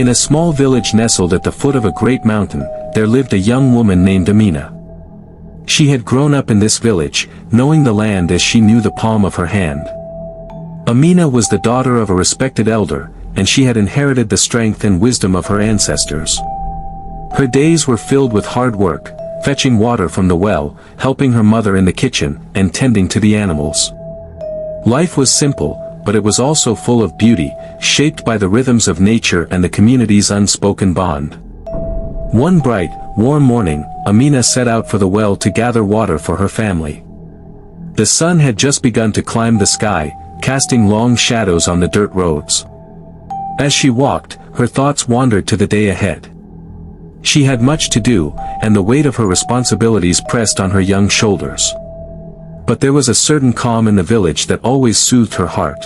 In a small village nestled at the foot of a great mountain, there lived a young woman named Amina. She had grown up in this village, knowing the land as she knew the palm of her hand. Amina was the daughter of a respected elder, and she had inherited the strength and wisdom of her ancestors. Her days were filled with hard work, fetching water from the well, helping her mother in the kitchen, and tending to the animals. Life was simple, but it was also full of beauty, shaped by the rhythms of nature and the community's unspoken bond. One bright, warm morning, Amina set out for the well to gather water for her family. The sun had just begun to climb the sky, casting long shadows on the dirt roads. As she walked, her thoughts wandered to the day ahead. She had much to do, and the weight of her responsibilities pressed on her young shoulders. But there was a certain calm in the village that always soothed her heart.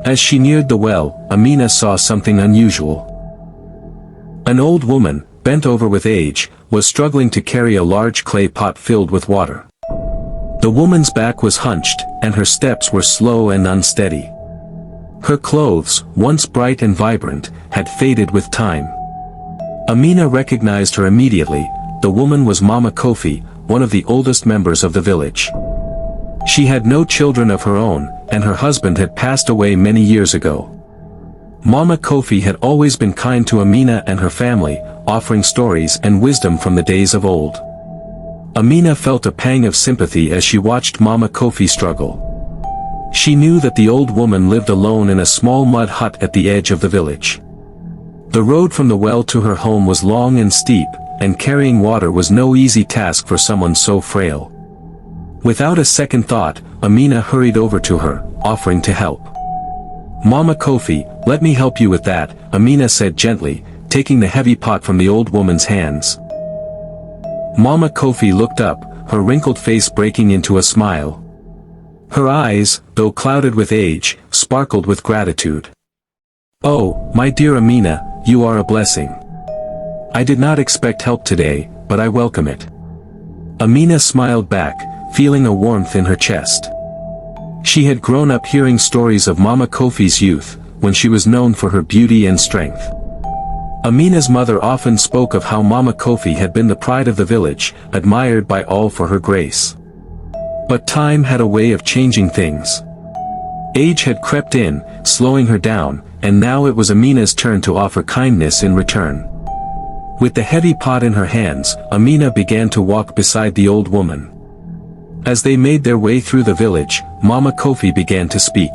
As she neared the well, Amina saw something unusual. An old woman, bent over with age, was struggling to carry a large clay pot filled with water. The woman's back was hunched, and her steps were slow and unsteady. Her clothes, once bright and vibrant, had faded with time. Amina recognized her immediately. The woman was Mama Kofi, one of the oldest members of the village. She had no children of her own, and her husband had passed away many years ago. Mama Kofi had always been kind to Amina and her family, offering stories and wisdom from the days of old. Amina felt a pang of sympathy as she watched Mama Kofi struggle. She knew that the old woman lived alone in a small mud hut at the edge of the village. The road from the well to her home was long and steep, and carrying water was no easy task for someone so frail. Without a second thought, Amina hurried over to her, offering to help. "Mama Kofi, let me help you with that," Amina said gently, taking the heavy pot from the old woman's hands. Mama Kofi looked up, her wrinkled face breaking into a smile. Her eyes, though clouded with age, sparkled with gratitude. "Oh, my dear Amina, you are a blessing. I did not expect help today, but I welcome it." Amina smiled back, feeling a warmth in her chest. She had grown up hearing stories of Mama Kofi's youth, when she was known for her beauty and strength. Amina's mother often spoke of how Mama Kofi had been the pride of the village, admired by all for her grace. But time had a way of changing things. Age had crept in, slowing her down, and now it was Amina's turn to offer kindness in return. With the heavy pot in her hands, Amina began to walk beside the old woman. As they made their way through the village, Mama Kofi began to speak.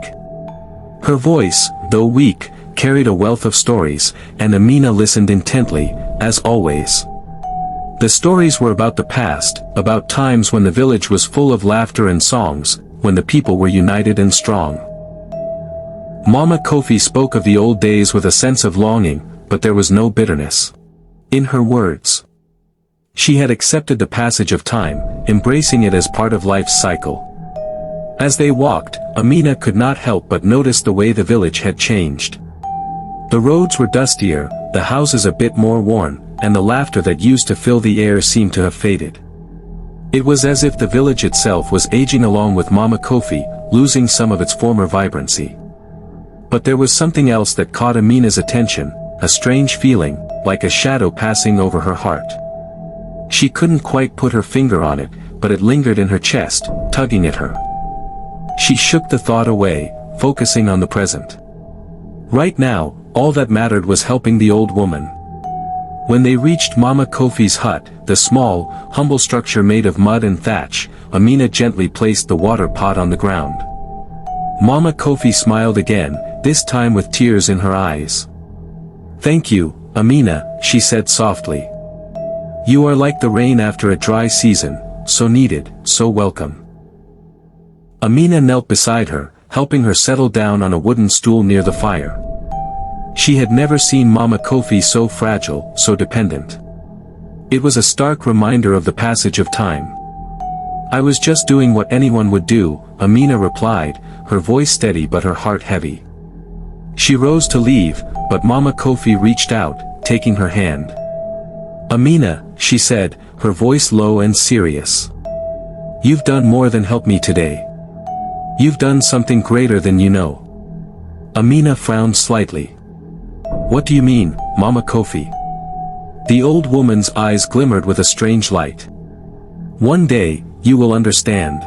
Her voice, though weak, carried a wealth of stories, and Amina listened intently, as always. The stories were about the past, about times when the village was full of laughter and songs, when the people were united and strong. Mama Kofi spoke of the old days with a sense of longing, but there was no bitterness in her words. She had accepted the passage of time, embracing it as part of life's cycle. As they walked, Amina could not help but notice the way the village had changed. The roads were dustier, the houses a bit more worn, and the laughter that used to fill the air seemed to have faded. It was as if the village itself was aging along with Mama Kofi, losing some of its former vibrancy. But there was something else that caught Amina's attention, a strange feeling, like a shadow passing over her heart. She couldn't quite put her finger on it, but it lingered in her chest, tugging at her. She shook the thought away, focusing on the present. Right now, all that mattered was helping the old woman. When they reached Mama Kofi's hut, the small, humble structure made of mud and thatch, Amina gently placed the water pot on the ground. Mama Kofi smiled again, this time with tears in her eyes. "Thank you, Amina," she said softly. "You are like the rain after a dry season, so needed, so welcome." Amina knelt beside her, helping her settle down on a wooden stool near the fire. She had never seen Mama Kofi so fragile, so dependent. It was a stark reminder of the passage of time. "I was just doing what anyone would do," Amina replied, her voice steady but her heart heavy. She rose to leave, but Mama Kofi reached out, taking her hand. "Amina," she said, her voice low and serious. "You've done more than help me today. You've done something greater than you know." Amina frowned slightly. What do you mean, Mama Kofi? The old woman's eyes glimmered with a strange light. One day, you will understand.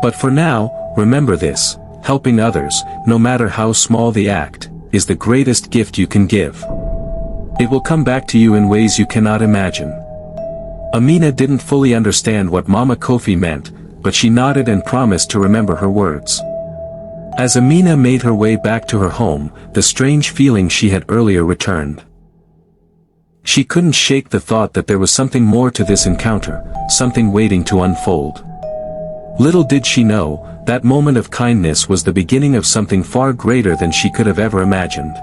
But for now, remember this, helping others, no matter how small the act, is the greatest gift you can give. It will come back to you in ways you cannot imagine. Amina didn't fully understand what Mama Kofi meant, but she nodded and promised to remember her words. As Amina made her way back to her home, the strange feeling she had earlier returned. She couldn't shake the thought that there was something more to this encounter, something waiting to unfold. Little did she know, that moment of kindness was the beginning of something far greater than she could have ever imagined.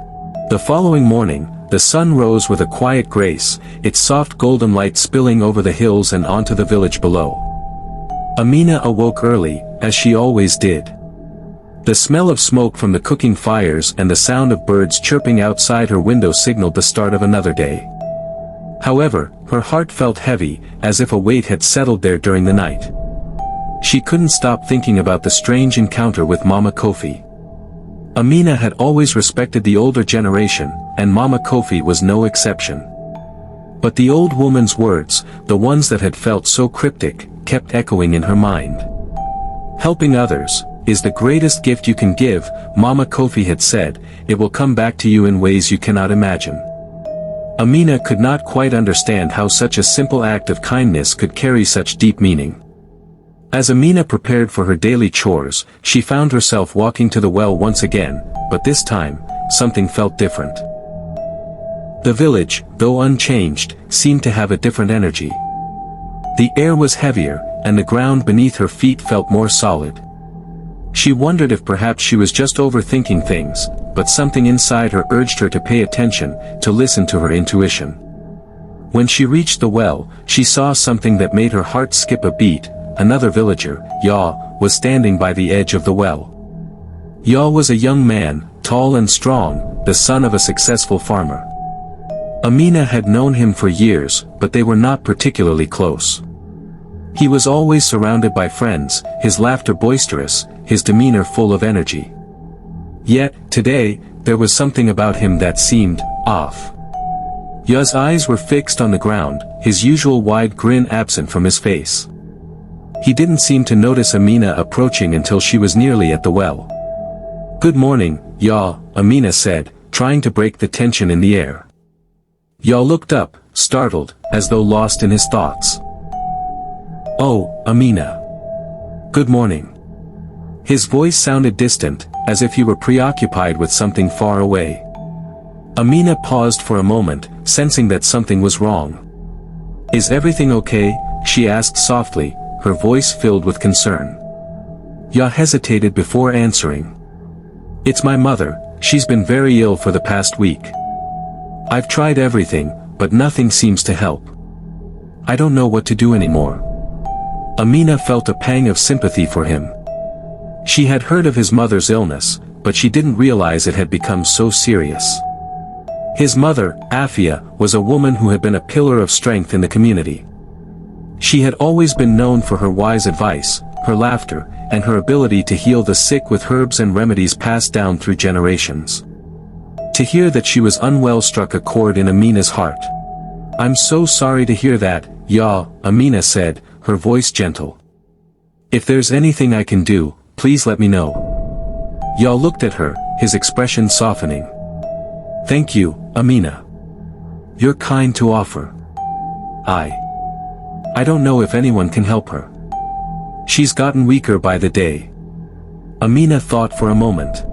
The following morning, the sun rose with a quiet grace, its soft golden light spilling over the hills and onto the village below. Amina awoke early, as she always did. The smell of smoke from the cooking fires and the sound of birds chirping outside her window signaled the start of another day. However, her heart felt heavy, as if a weight had settled there during the night. She couldn't stop thinking about the strange encounter with Mama Kofi. Amina had always respected the older generation, and Mama Kofi was no exception. But the old woman's words, the ones that had felt so cryptic, kept echoing in her mind. Helping others is the greatest gift you can give, Mama Kofi had said. It will come back to you in ways you cannot imagine. Amina could not quite understand how such a simple act of kindness could carry such deep meaning. As Amina prepared for her daily chores, she found herself walking to the well once again, but this time, something felt different. The village, though unchanged, seemed to have a different energy. The air was heavier, and the ground beneath her feet felt more solid. She wondered if perhaps she was just overthinking things, but something inside her urged her to pay attention, to listen to her intuition. When she reached the well, she saw something that made her heart skip a beat. Another villager, Ya, was standing by the edge of the well. Ya was a young man, tall and strong, the son of a successful farmer. Amina had known him for years, but they were not particularly close. He was always surrounded by friends, his laughter boisterous, his demeanor full of energy. Yet, today, there was something about him that seemed off. Ya's eyes were fixed on the ground, his usual wide grin absent from his face. He didn't seem to notice Amina approaching until she was nearly at the well. "Good morning, Ya," Amina said, trying to break the tension in the air. Ya looked up, startled, as though lost in his thoughts. "Oh, Amina. Good morning." His voice sounded distant, as if he were preoccupied with something far away. Amina paused for a moment, sensing that something was wrong. "Is everything okay?" she asked softly, her voice filled with concern. Ya hesitated before answering. "It's my mother, she's been very ill for the past week. I've tried everything, but nothing seems to help. I don't know what to do anymore." Amina felt a pang of sympathy for him. She had heard of his mother's illness, but she didn't realize it had become so serious. His mother, Afia, was a woman who had been a pillar of strength in the community. She had always been known for her wise advice, her laughter, and her ability to heal the sick with herbs and remedies passed down through generations. To hear that she was unwell struck a chord in Amina's heart. "I'm so sorry to hear that, Ya," Amina said, her voice gentle. "If there's anything I can do, please let me know." Ya looked at her, his expression softening. "Thank you, Amina. You're kind to offer. I don't know if anyone can help her. She's gotten weaker by the day." Amina thought for a moment.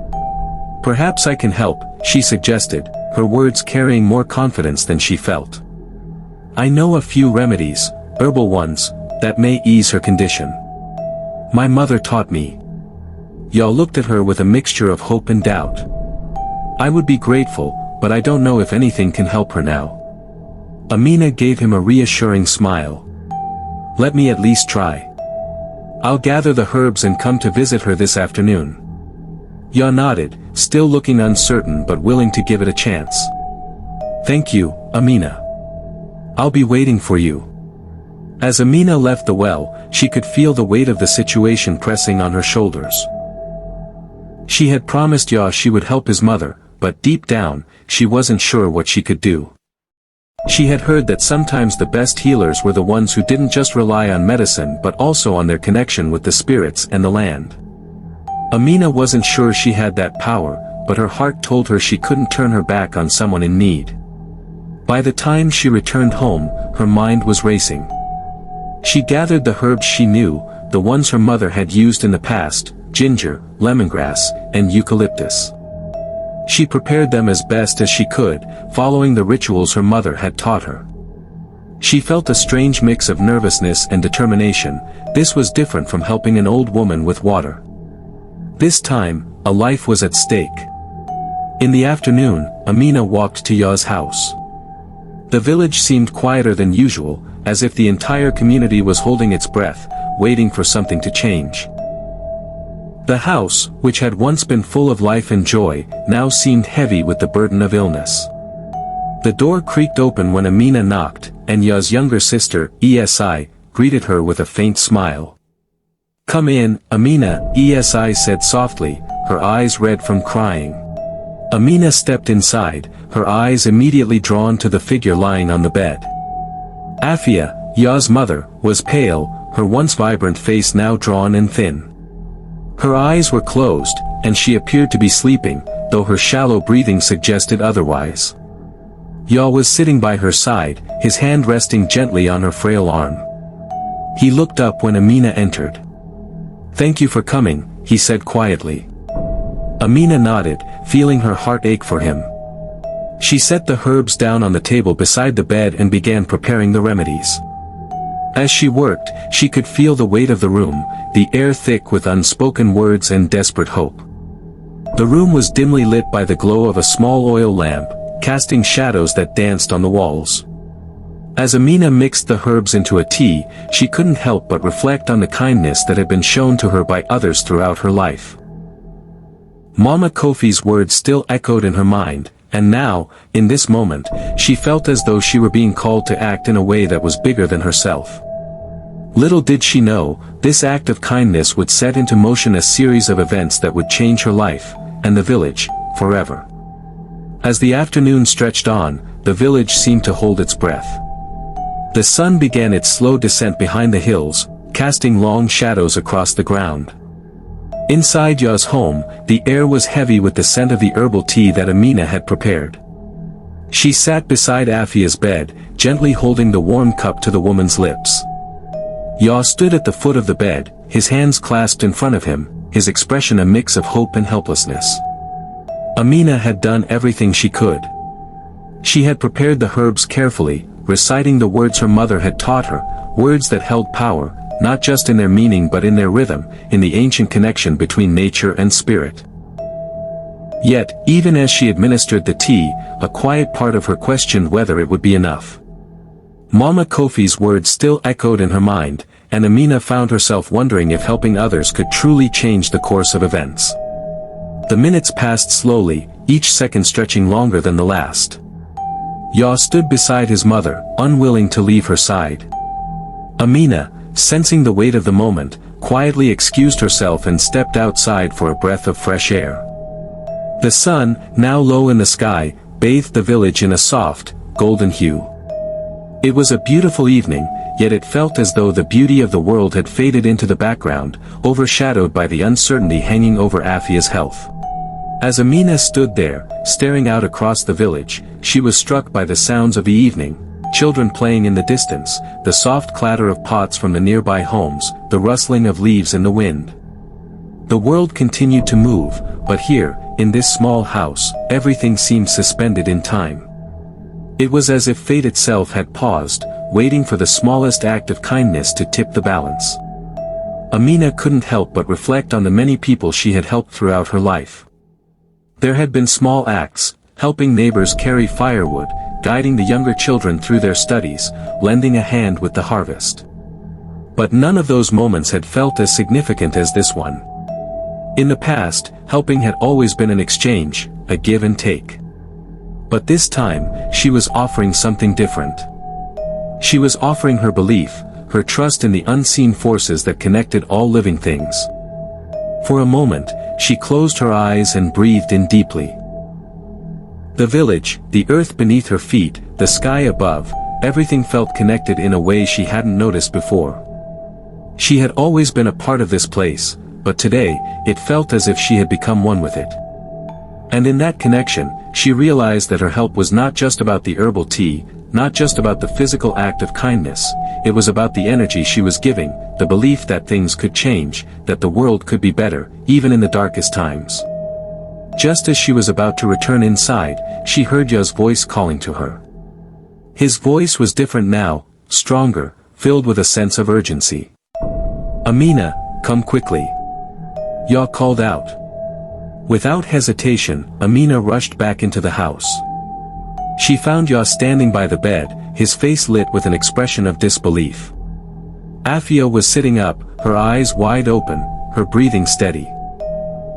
"Perhaps I can help," she suggested, her words carrying more confidence than she felt. "I know a few remedies, herbal ones, that may ease her condition. My mother taught me." Ya looked at her with a mixture of hope and doubt. "I would be grateful, but I don't know if anything can help her now." Amina gave him a reassuring smile. "Let me at least try. I'll gather the herbs and come to visit her this afternoon." Ya nodded, still looking uncertain but willing to give it a chance. "Thank you, Amina. I'll be waiting for you." As Amina left the well, she could feel the weight of the situation pressing on her shoulders. She had promised Ya she would help his mother, but deep down, she wasn't sure what she could do. She had heard that sometimes the best healers were the ones who didn't just rely on medicine but also on their connection with the spirits and the land. Amina wasn't sure she had that power, but her heart told her she couldn't turn her back on someone in need. By the time she returned home, her mind was racing. She gathered the herbs she knew, the ones her mother had used in the past: ginger, lemongrass, and eucalyptus. She prepared them as best as she could, following the rituals her mother had taught her. She felt a strange mix of nervousness and determination. This was different from helping an old woman with water. This time, a life was at stake. In the afternoon, Amina walked to Ya's house. The village seemed quieter than usual, as if the entire community was holding its breath, waiting for something to change. The house, which had once been full of life and joy, now seemed heavy with the burden of illness. The door creaked open when Amina knocked, and Ya's younger sister, Esi, greeted her with a faint smile. "Come in, Amina," Esi said softly, her eyes red from crying. Amina stepped inside, her eyes immediately drawn to the figure lying on the bed. Afia, Ya's mother, was pale, her once vibrant face now drawn and thin. Her eyes were closed, and she appeared to be sleeping, though her shallow breathing suggested otherwise. Ya was sitting by her side, his hand resting gently on her frail arm. He looked up when Amina entered. "Thank you for coming," he said quietly. Amina nodded, feeling her heart ache for him. She set the herbs down on the table beside the bed and began preparing the remedies. As she worked, she could feel the weight of the room, the air thick with unspoken words and desperate hope. The room was dimly lit by the glow of a small oil lamp, casting shadows that danced on the walls. As Amina mixed the herbs into a tea, she couldn't help but reflect on the kindness that had been shown to her by others throughout her life. Mama Kofi's words still echoed in her mind, and now, in this moment, she felt as though she were being called to act in a way that was bigger than herself. Little did she know, this act of kindness would set into motion a series of events that would change her life, and the village, forever. As the afternoon stretched on, the village seemed to hold its breath. The sun began its slow descent behind the hills, casting long shadows across the ground. Inside Ya's home, the air was heavy with the scent of the herbal tea that Amina had prepared. She sat beside Afia's bed, gently holding the warm cup to the woman's lips. Ya stood at the foot of the bed, his hands clasped in front of him, his expression a mix of hope and helplessness. Amina had done everything she could. She had prepared the herbs carefully, reciting the words her mother had taught her, words that held power, not just in their meaning but in their rhythm, in the ancient connection between nature and spirit. Yet, even as she administered the tea, a quiet part of her questioned whether it would be enough. Mama Kofi's words still echoed in her mind, and Amina found herself wondering if helping others could truly change the course of events. The minutes passed slowly, each second stretching longer than the last. Ya stood beside his mother, unwilling to leave her side. Amina, sensing the weight of the moment, quietly excused herself and stepped outside for a breath of fresh air. The sun, now low in the sky, bathed the village in a soft, golden hue. It was a beautiful evening, yet it felt as though the beauty of the world had faded into the background, overshadowed by the uncertainty hanging over Afia's health. As Amina stood there, staring out across the village, she was struck by the sounds of the evening: children playing in the distance, the soft clatter of pots from the nearby homes, the rustling of leaves in the wind. The world continued to move, but here, in this small house, everything seemed suspended in time. It was as if fate itself had paused, waiting for the smallest act of kindness to tip the balance. Amina couldn't help but reflect on the many people she had helped throughout her life. There had been small acts, helping neighbors carry firewood, guiding the younger children through their studies, lending a hand with the harvest. But none of those moments had felt as significant as this one. In the past, helping had always been an exchange, a give and take. But this time, she was offering something different. She was offering her belief, her trust in the unseen forces that connected all living things. For a moment, she closed her eyes and breathed in deeply. The village, the earth beneath her feet, the sky above, everything felt connected in a way she hadn't noticed before. She had always been a part of this place, but today, it felt as if she had become one with it. And in that connection, she realized that her help was not just about the herbal tea, not just about the physical act of kindness, it was about the energy she was giving, the belief that things could change, that the world could be better, even in the darkest times. Just as she was about to return inside, she heard Yah's voice calling to her. His voice was different now, stronger, filled with a sense of urgency. "Amina, come quickly." Yah called out. Without hesitation, Amina rushed back into the house. She found Yah standing by the bed, his face lit with an expression of disbelief. Afia was sitting up, her eyes wide open, her breathing steady.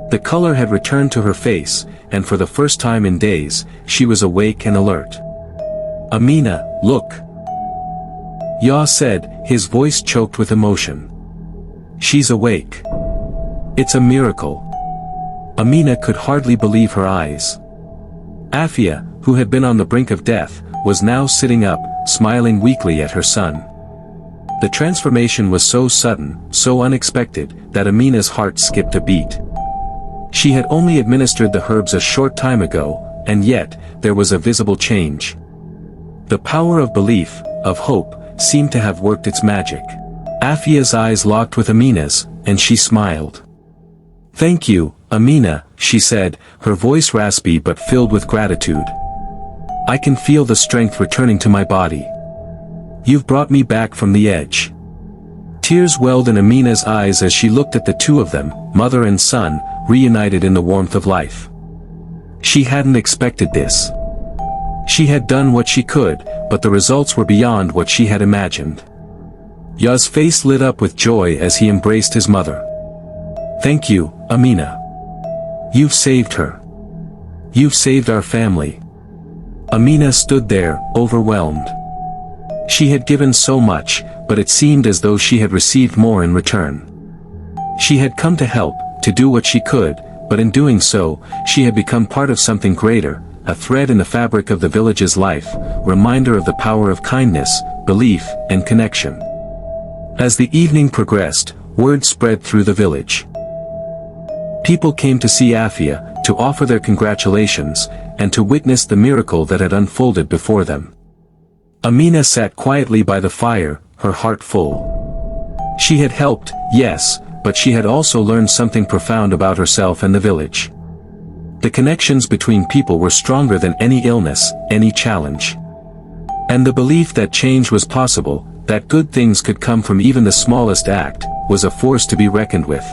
The color had returned to her face, and for the first time in days, she was awake and alert. "Amina, look," Yah said, his voice choked with emotion. "She's awake. It's a miracle." Amina could hardly believe her eyes. Afia, who had been on the brink of death, was now sitting up, smiling weakly at her son. The transformation was so sudden, so unexpected, that Amina's heart skipped a beat. She had only administered the herbs a short time ago, and yet, there was a visible change. The power of belief, of hope, seemed to have worked its magic. Afia's eyes locked with Amina's, and she smiled. "Thank you, Amina," she said, her voice raspy but filled with gratitude. "I can feel the strength returning to my body. You've brought me back from the edge." Tears welled in Amina's eyes as she looked at the two of them, mother and son, reunited in the warmth of life. She hadn't expected this. She had done what she could, but the results were beyond what she had imagined. Yah's face lit up with joy as he embraced his mother. "Thank you, Amina. You've saved her. You've saved our family." Amina stood there, overwhelmed. She had given so much, but it seemed as though she had received more in return. She had come to help, to do what she could, but in doing so, she had become part of something greater, a thread in the fabric of the village's life, reminder of the power of kindness, belief, and connection. As the evening progressed, word spread through the village. People came to see Afia, to offer their congratulations, and to witness the miracle that had unfolded before them. Amina sat quietly by the fire, her heart full. She had helped, yes, but she had also learned something profound about herself and the village. The connections between people were stronger than any illness, any challenge. And the belief that change was possible, that good things could come from even the smallest act, was a force to be reckoned with.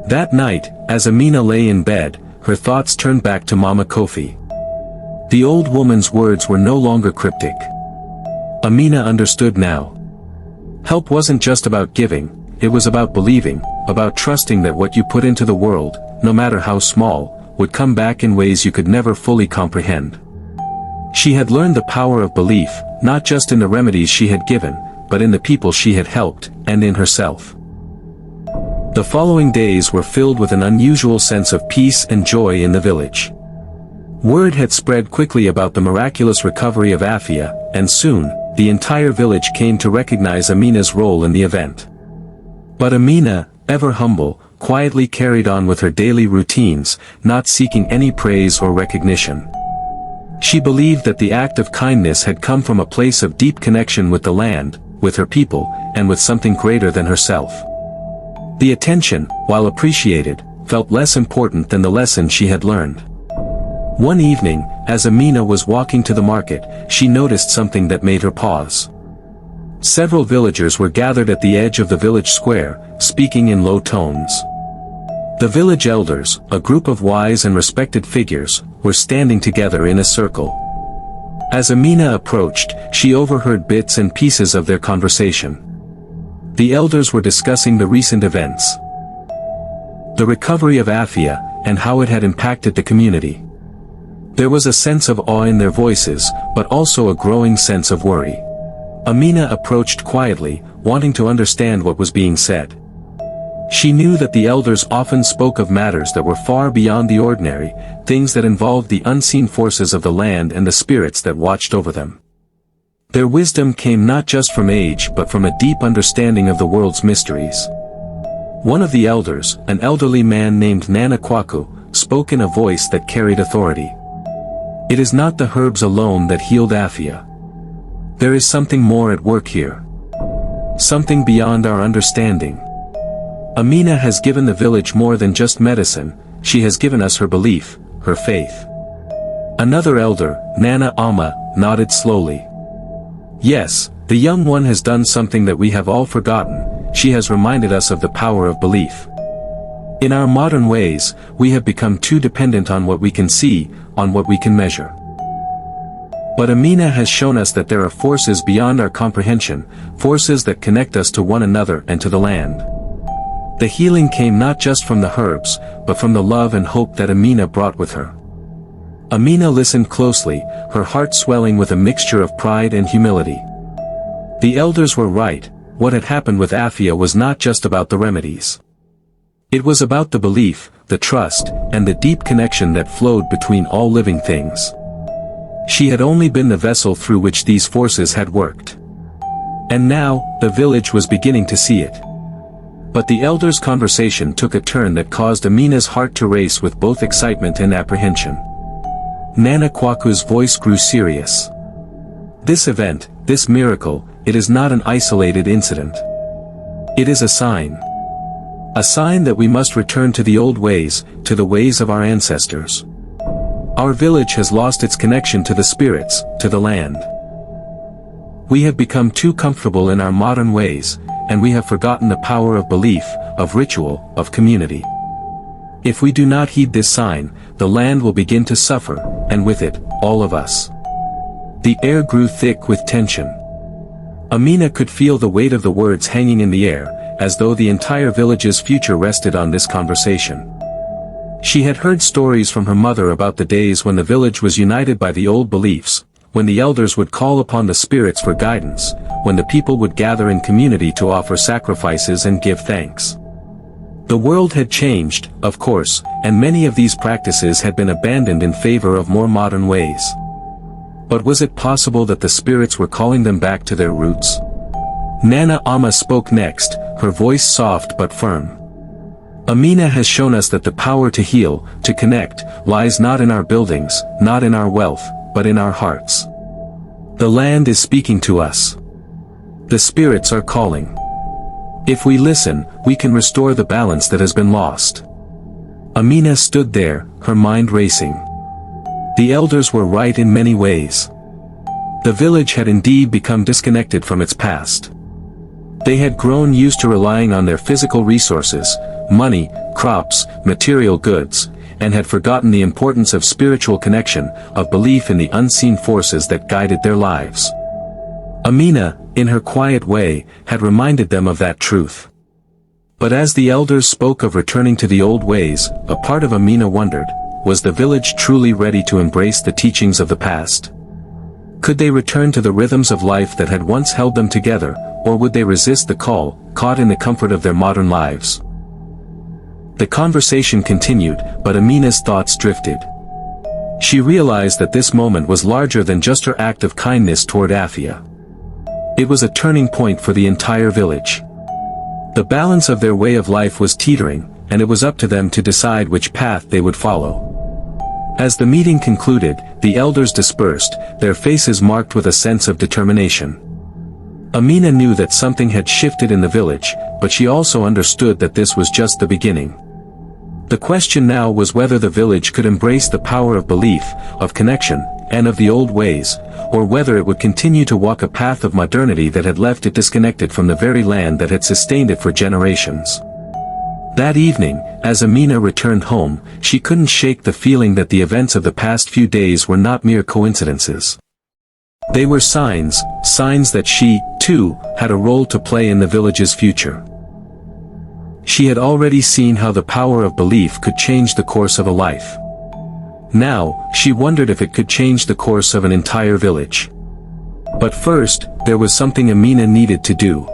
That night, as Amina lay in bed, her thoughts turned back to Mama Kofi. The old woman's words were no longer cryptic. Amina understood now. Help wasn't just about giving, it was about believing, about trusting that what you put into the world, no matter how small, would come back in ways you could never fully comprehend. She had learned the power of belief, not just in the remedies she had given, but in the people she had helped, and in herself. The following days were filled with an unusual sense of peace and joy in the village. Word had spread quickly about the miraculous recovery of Afia, and soon, the entire village came to recognize Amina's role in the event. But Amina, ever humble, quietly carried on with her daily routines, not seeking any praise or recognition. She believed that the act of kindness had come from a place of deep connection with the land, with her people, and with something greater than herself. The attention, while appreciated, felt less important than the lesson she had learned. One evening, as Amina was walking to the market, she noticed something that made her pause. Several villagers were gathered at the edge of the village square, speaking in low tones. The village elders, a group of wise and respected figures, were standing together in a circle. As Amina approached, she overheard bits and pieces of their conversation. The elders were discussing the recent events. The recovery of Afia, and how it had impacted the community. There was a sense of awe in their voices, but also a growing sense of worry. Amina approached quietly, wanting to understand what was being said. She knew that the elders often spoke of matters that were far beyond the ordinary, things that involved the unseen forces of the land and the spirits that watched over them. Their wisdom came not just from age but from a deep understanding of the world's mysteries. One of the elders, an elderly man named Nana Kwaku, spoke in a voice that carried authority. "It is not the herbs alone that healed Afia. There is something more at work here. Something beyond our understanding. Amina has given the village more than just medicine, she has given us her belief, her faith." Another elder, Nana Ama, nodded slowly. "Yes, the young one has done something that we have all forgotten, she has reminded us of the power of belief. In our modern ways, we have become too dependent on what we can see, on what we can measure. But Amina has shown us that there are forces beyond our comprehension, forces that connect us to one another and to the land." The healing came not just from the herbs, but from the love and hope that Amina brought with her. Amina listened closely, her heart swelling with a mixture of pride and humility. The elders were right, what had happened with Afia was not just about the remedies. It was about the belief, the trust, and the deep connection that flowed between all living things. She had only been the vessel through which these forces had worked. And now, the village was beginning to see it. But the elders' conversation took a turn that caused Amina's heart to race with both excitement and apprehension. Nana Kwaku's voice grew serious. "This event, this miracle, it is not an isolated incident. It is a sign. A sign that we must return to the old ways, to the ways of our ancestors. Our village has lost its connection to the spirits, to the land. We have become too comfortable in our modern ways, and we have forgotten the power of belief, of ritual, of community. If we do not heed this sign, the land will begin to suffer, and with it, all of us." The air grew thick with tension. Amina could feel the weight of the words hanging in the air, as though the entire village's future rested on this conversation. She had heard stories from her mother about the days when the village was united by the old beliefs, when the elders would call upon the spirits for guidance, when the people would gather in community to offer sacrifices and give thanks. The world had changed, of course, and many of these practices had been abandoned in favor of more modern ways. But was it possible that the spirits were calling them back to their roots? Nana Ama spoke next, her voice soft but firm. "Amina has shown us that the power to heal, to connect, lies not in our buildings, not in our wealth, but in our hearts. The land is speaking to us. The spirits are calling. If we listen, we can restore the balance that has been lost." Amina stood there, her mind racing. The elders were right in many ways. The village had indeed become disconnected from its past. They had grown used to relying on their physical resources, money, crops, material goods, and had forgotten the importance of spiritual connection, of belief in the unseen forces that guided their lives. Amina, in her quiet way, had reminded them of that truth. But as the elders spoke of returning to the old ways, a part of Amina wondered, was the village truly ready to embrace the teachings of the past? Could they return to the rhythms of life that had once held them together, or would they resist the call, caught in the comfort of their modern lives? The conversation continued, but Amina's thoughts drifted. She realized that this moment was larger than just her act of kindness toward Afia. It was a turning point for the entire village. The balance of their way of life was teetering, and it was up to them to decide which path they would follow. As the meeting concluded, the elders dispersed, their faces marked with a sense of determination. Amina knew that something had shifted in the village, but she also understood that this was just the beginning. The question now was whether the village could embrace the power of belief, of connection, and of the old ways, or whether it would continue to walk a path of modernity that had left it disconnected from the very land that had sustained it for generations. That evening, as Amina returned home, she couldn't shake the feeling that the events of the past few days were not mere coincidences. They were signs that she, too, had a role to play in the village's future. She had already seen how the power of belief could change the course of a life. Now, she wondered if it could change the course of an entire village. But first, there was something Amina needed to do.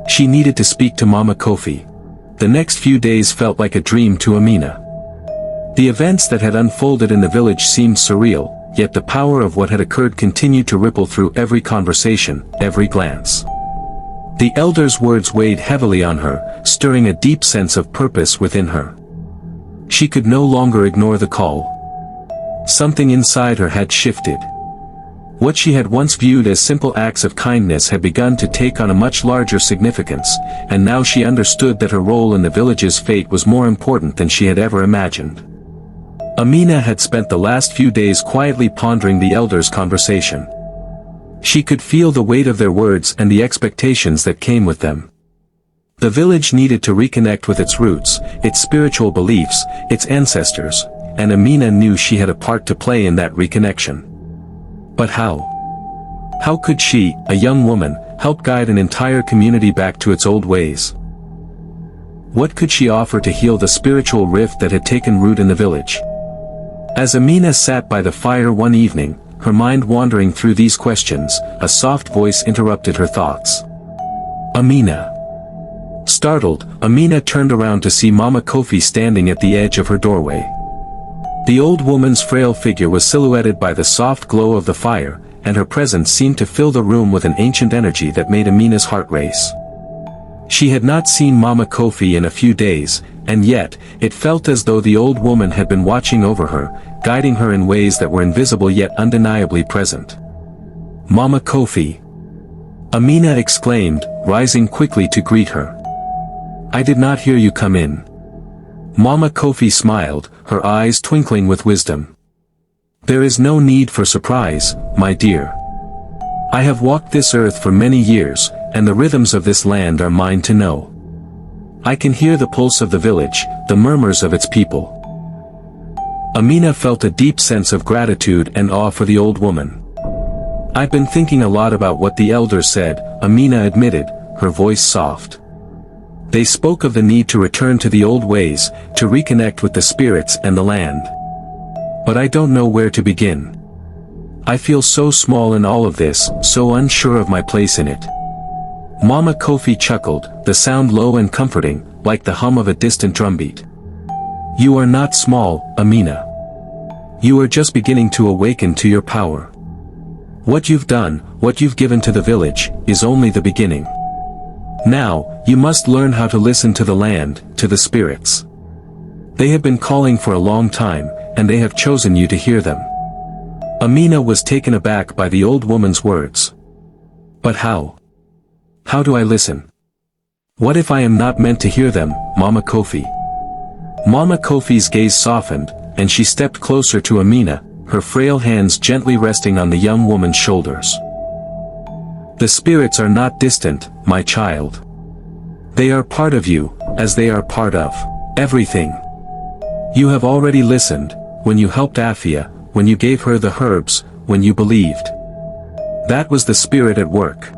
She needed to speak to Mama Kofi. The next few days felt like a dream to Amina. The events that had unfolded in the village seemed surreal, yet the power of what had occurred continued to ripple through every conversation, every glance. The elders' words weighed heavily on her, stirring a deep sense of purpose within her. She could no longer ignore the call. Something inside her had shifted. What she had once viewed as simple acts of kindness had begun to take on a much larger significance, and now she understood that her role in the village's fate was more important than she had ever imagined. Amina had spent the last few days quietly pondering the elders' conversation. She could feel the weight of their words and the expectations that came with them. The village needed to reconnect with its roots, its spiritual beliefs, its ancestors, and Amina knew she had a part to play in that reconnection. But how? How could she, a young woman, help guide an entire community back to its old ways? What could she offer to heal the spiritual rift that had taken root in the village? As Amina sat by the fire one evening, her mind wandering through these questions, a soft voice interrupted her thoughts. Amina. Startled, Amina turned around to see Mama Kofi standing at the edge of her doorway. The old woman's frail figure was silhouetted by the soft glow of the fire, and her presence seemed to fill the room with an ancient energy that made Amina's heart race. She had not seen Mama Kofi in a few days, and yet, it felt as though the old woman had been watching over her, guiding her in ways that were invisible yet undeniably present. Mama Kofi! Amina exclaimed, rising quickly to greet her. I did not hear you come in. Mama Kofi smiled, her eyes twinkling with wisdom. There is no need for surprise, my dear. I have walked this earth for many years, and the rhythms of this land are mine to know. I can hear the pulse of the village, the murmurs of its people. Amina felt a deep sense of gratitude and awe for the old woman. I've been thinking a lot about what the elders said, Amina admitted, her voice soft. They spoke of the need to return to the old ways, to reconnect with the spirits and the land. But I don't know where to begin. I feel so small in all of this, so unsure of my place in it. Mama Kofi chuckled, the sound low and comforting, like the hum of a distant drumbeat. You are not small, Amina. You are just beginning to awaken to your power. What you've done, what you've given to the village, is only the beginning. Now, you must learn how to listen to the land, to the spirits. They have been calling for a long time, and they have chosen you to hear them. Amina was taken aback by the old woman's words. But how? How do I listen? What if I am not meant to hear them, Mama Kofi? Mama Kofi's gaze softened, and she stepped closer to Amina, her frail hands gently resting on the young woman's shoulders. The spirits are not distant, my child. They are part of you, as they are part of everything. You have already listened, when you helped Afia, when you gave her the herbs, when you believed. That was the spirit at work.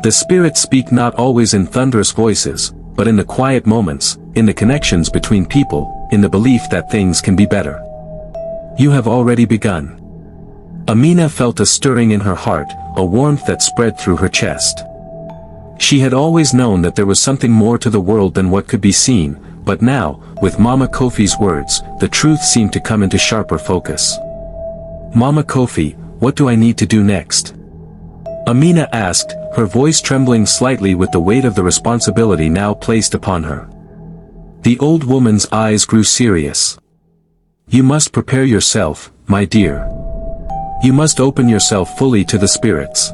The spirits speak not always in thunderous voices, but in the quiet moments, in the connections between people, in the belief that things can be better. You have already begun. Amina felt a stirring in her heart, a warmth that spread through her chest. She had always known that there was something more to the world than what could be seen, but now, with Mama Kofi's words, the truth seemed to come into sharper focus. Mama Kofi, what do I need to do next? Amina asked, her voice trembling slightly with the weight of the responsibility now placed upon her. The old woman's eyes grew serious. You must prepare yourself, my dear. You must open yourself fully to the spirits.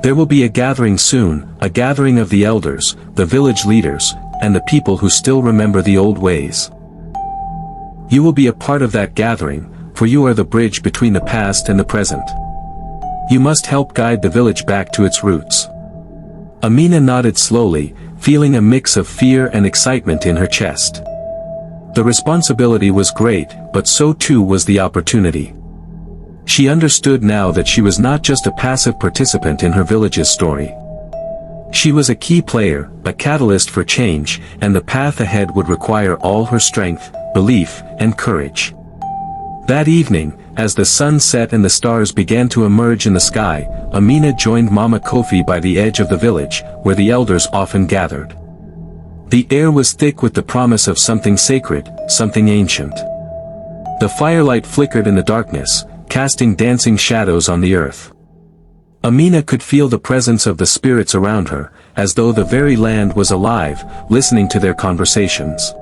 There will be a gathering soon, a gathering of the elders, the village leaders, and the people who still remember the old ways. You will be a part of that gathering, for you are the bridge between the past and the present. You must help guide the village back to its roots. Amina nodded slowly, feeling a mix of fear and excitement in her chest. The responsibility was great, but so too was the opportunity. She understood now that she was not just a passive participant in her village's story. She was a key player, a catalyst for change, and the path ahead would require all her strength, belief, and courage. That evening, as the sun set and the stars began to emerge in the sky, Amina joined Mama Kofi by the edge of the village, where the elders often gathered. The air was thick with the promise of something sacred, something ancient. The firelight flickered in the darkness, casting dancing shadows on the earth. Amina could feel the presence of the spirits around her, as though the very land was alive, listening to their conversations.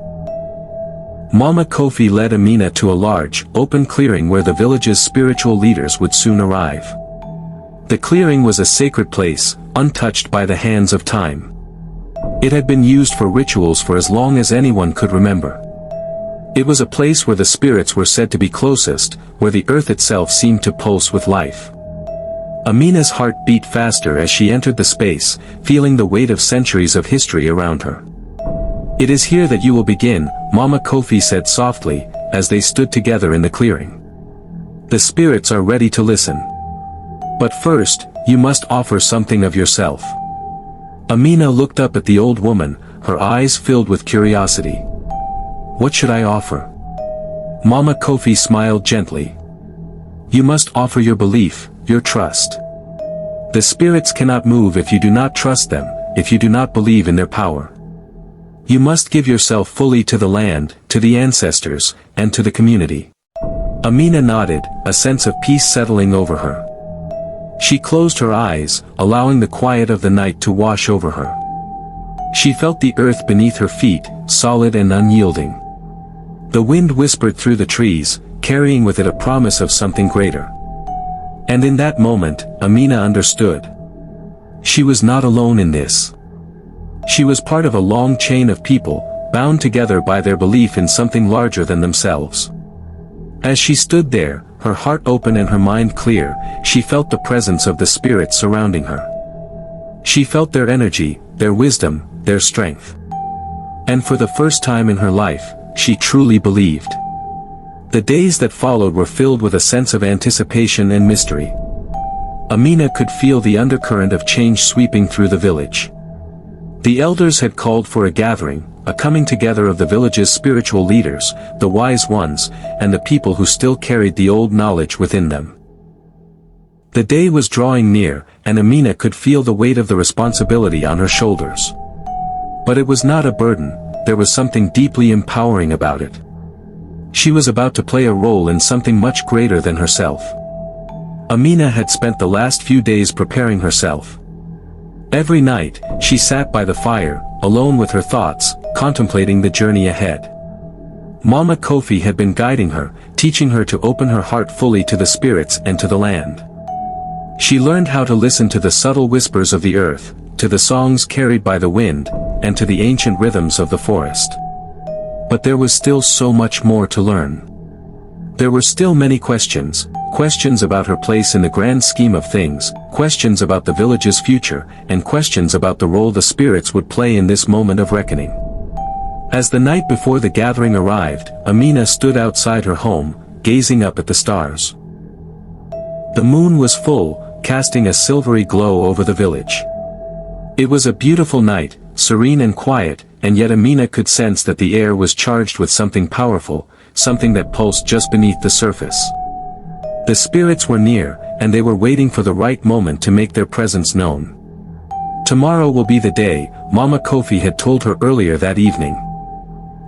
Mama Kofi led Amina to a large, open clearing where the village's spiritual leaders would soon arrive. The clearing was a sacred place, untouched by the hands of time. It had been used for rituals for as long as anyone could remember. It was a place where the spirits were said to be closest, where the earth itself seemed to pulse with life. Amina's heart beat faster as she entered the space, feeling the weight of centuries of history around her. "It is here that you will begin," Mama Kofi said softly, as they stood together in the clearing. "The spirits are ready to listen. But first, you must offer something of yourself." Amina looked up at the old woman, her eyes filled with curiosity. "What should I offer?" Mama Kofi smiled gently. "You must offer your belief, your trust. The spirits cannot move if you do not trust them, if you do not believe in their power. You must give yourself fully to the land, to the ancestors, and to the community." Amina nodded, a sense of peace settling over her. She closed her eyes, allowing the quiet of the night to wash over her. She felt the earth beneath her feet, solid and unyielding. The wind whispered through the trees, carrying with it a promise of something greater. And in that moment, Amina understood. She was not alone in this. She was part of a long chain of people, bound together by their belief in something larger than themselves. As she stood there, her heart open and her mind clear, she felt the presence of the spirits surrounding her. She felt their energy, their wisdom, their strength. And for the first time in her life, she truly believed. The days that followed were filled with a sense of anticipation and mystery. Amina could feel the undercurrent of change sweeping through the village. The elders had called for a gathering, a coming together of the village's spiritual leaders, the wise ones, and the people who still carried the old knowledge within them. The day was drawing near, and Amina could feel the weight of the responsibility on her shoulders. But it was not a burden, there was something deeply empowering about it. She was about to play a role in something much greater than herself. Amina had spent the last few days preparing herself. Every night, she sat by the fire, alone with her thoughts, contemplating the journey ahead. Mama Kofi had been guiding her, teaching her to open her heart fully to the spirits and to the land. She learned how to listen to the subtle whispers of the earth, to the songs carried by the wind, and to the ancient rhythms of the forest. But there was still so much more to learn. There were still many questions, questions about her place in the grand scheme of things, questions about the village's future, and questions about the role the spirits would play in this moment of reckoning. As the night before the gathering arrived, Amina stood outside her home, gazing up at the stars. The moon was full, casting a silvery glow over the village. It was a beautiful night, serene and quiet, and yet Amina could sense that the air was charged with something powerful, something that pulsed just beneath the surface. The spirits were near, and they were waiting for the right moment to make their presence known. "Tomorrow will be the day," Mama Kofi had told her earlier that evening.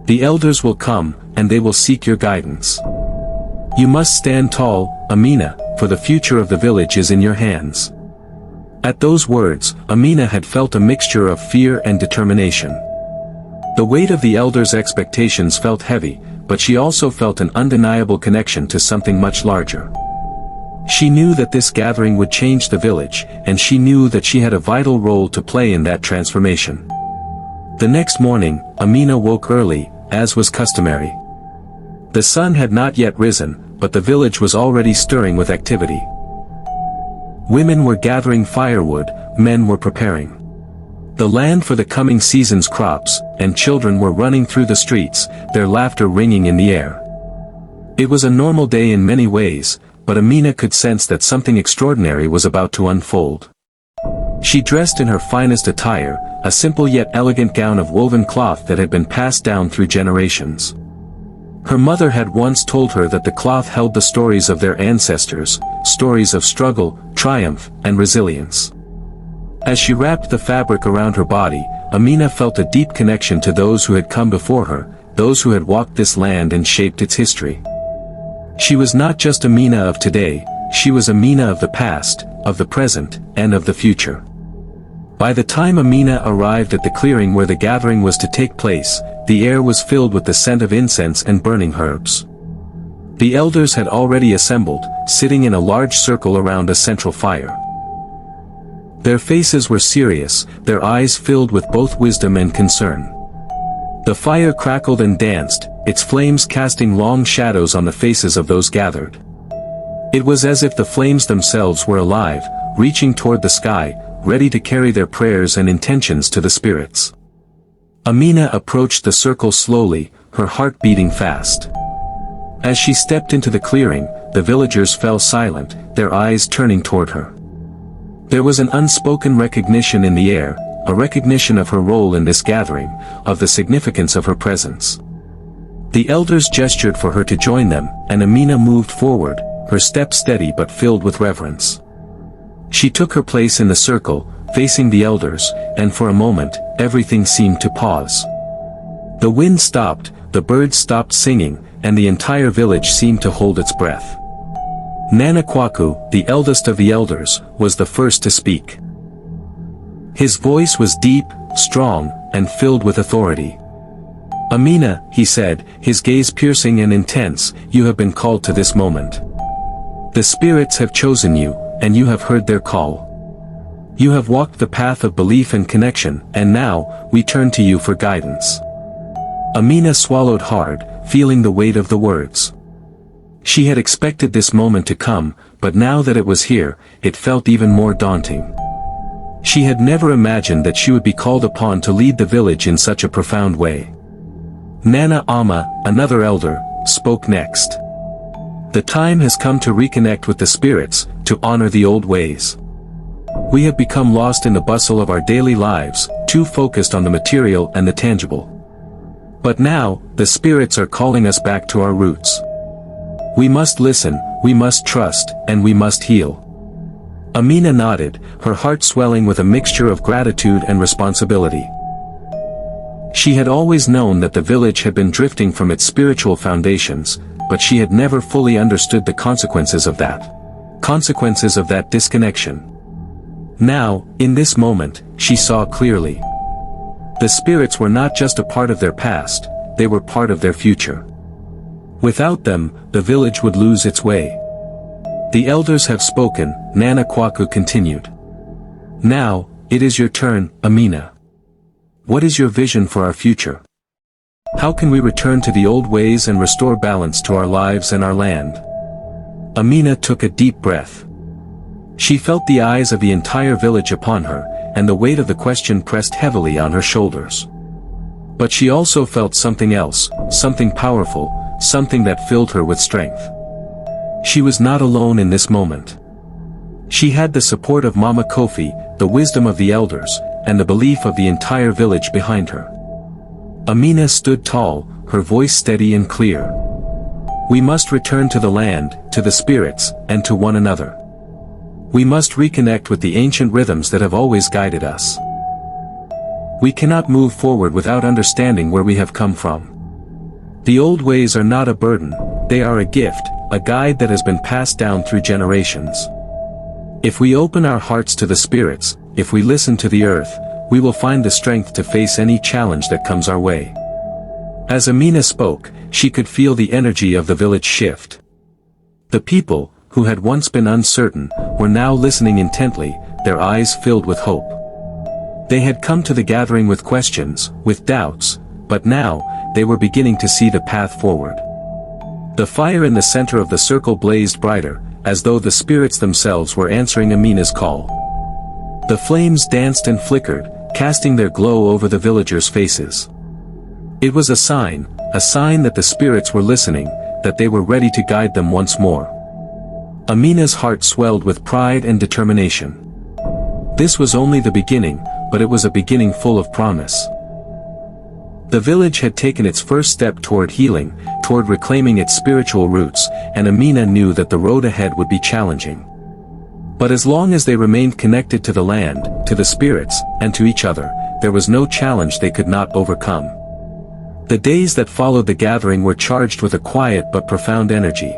"The elders will come, and they will seek your guidance. You must stand tall, Amina, for the future of the village is in your hands." At those words, Amina had felt a mixture of fear and determination. The weight of the elders' expectations felt heavy, but she also felt an undeniable connection to something much larger. She knew that this gathering would change the village, and she knew that she had a vital role to play in that transformation. The next morning, Amina woke early, as was customary. The sun had not yet risen, but the village was already stirring with activity. Women were gathering firewood, men were preparing the land for the coming season's crops, and children were running through the streets, their laughter ringing in the air. It was a normal day in many ways, but Amina could sense that something extraordinary was about to unfold. She dressed in her finest attire, a simple yet elegant gown of woven cloth that had been passed down through generations. Her mother had once told her that the cloth held the stories of their ancestors, stories of struggle, triumph, and resilience. As she wrapped the fabric around her body, Amina felt a deep connection to those who had come before her, those who had walked this land and shaped its history. She was not just Amina of today, she was Amina of the past, of the present, and of the future. By the time Amina arrived at the clearing where the gathering was to take place, the air was filled with the scent of incense and burning herbs. The elders had already assembled, sitting in a large circle around a central fire. Their faces were serious, their eyes filled with both wisdom and concern. The fire crackled and danced, its flames casting long shadows on the faces of those gathered. It was as if the flames themselves were alive, reaching toward the sky, ready to carry their prayers and intentions to the spirits. Amina approached the circle slowly, her heart beating fast. As she stepped into the clearing, the villagers fell silent, their eyes turning toward her. There was an unspoken recognition in the air, a recognition of her role in this gathering, of the significance of her presence. The elders gestured for her to join them, and Amina moved forward, her step steady but filled with reverence. She took her place in the circle, facing the elders, and for a moment, everything seemed to pause. The wind stopped, the birds stopped singing, and the entire village seemed to hold its breath. Nana Kwaku, the eldest of the elders, was the first to speak. His voice was deep, strong, and filled with authority. "Amina," he said, his gaze piercing and intense, "you have been called to this moment. The spirits have chosen you, and you have heard their call. You have walked the path of belief and connection, and now, we turn to you for guidance." Amina swallowed hard, feeling the weight of the words. She had expected this moment to come, but now that it was here, it felt even more daunting. She had never imagined that she would be called upon to lead the village in such a profound way. Nana Amma, another elder, spoke next. "The time has come to reconnect with the spirits, to honor the old ways. We have become lost in the bustle of our daily lives, too focused on the material and the tangible. But now, the spirits are calling us back to our roots. We must listen, we must trust, and we must heal." Amina nodded, her heart swelling with a mixture of gratitude and responsibility. She had always known that the village had been drifting from its spiritual foundations, but she had never fully understood the consequences of that. Consequences of that disconnection. Now, in this moment, she saw clearly. The spirits were not just a part of their past, they were part of their future. Without them, the village would lose its way. "The elders have spoken," Nana Kwaku continued. "Now, it is your turn, Amina. What is your vision for our future? How can we return to the old ways and restore balance to our lives and our land?" Amina took a deep breath. She felt the eyes of the entire village upon her, and the weight of the question pressed heavily on her shoulders. But she also felt something else, something powerful, something that filled her with strength. She was not alone in this moment. She had the support of Mama Kofi, the wisdom of the elders, and the belief of the entire village behind her. Amina stood tall, her voice steady and clear. "We must return to the land, to the spirits, and to one another. We must reconnect with the ancient rhythms that have always guided us. We cannot move forward without understanding where we have come from. The old ways are not a burden, they are a gift, a guide that has been passed down through generations. If we open our hearts to the spirits, if we listen to the earth, we will find the strength to face any challenge that comes our way." As Amina spoke, she could feel the energy of the village shift. The people, who had once been uncertain, were now listening intently, their eyes filled with hope. They had come to the gathering with questions, with doubts, but now, they were beginning to see the path forward. The fire in the center of the circle blazed brighter, as though the spirits themselves were answering Amina's call. The flames danced and flickered, casting their glow over the villagers' faces. It was a sign that the spirits were listening, that they were ready to guide them once more. Amina's heart swelled with pride and determination. This was only the beginning, but it was a beginning full of promise. The village had taken its first step toward healing, toward reclaiming its spiritual roots, and Amina knew that the road ahead would be challenging. But as long as they remained connected to the land, to the spirits, and to each other, there was no challenge they could not overcome. The days that followed the gathering were charged with a quiet but profound energy.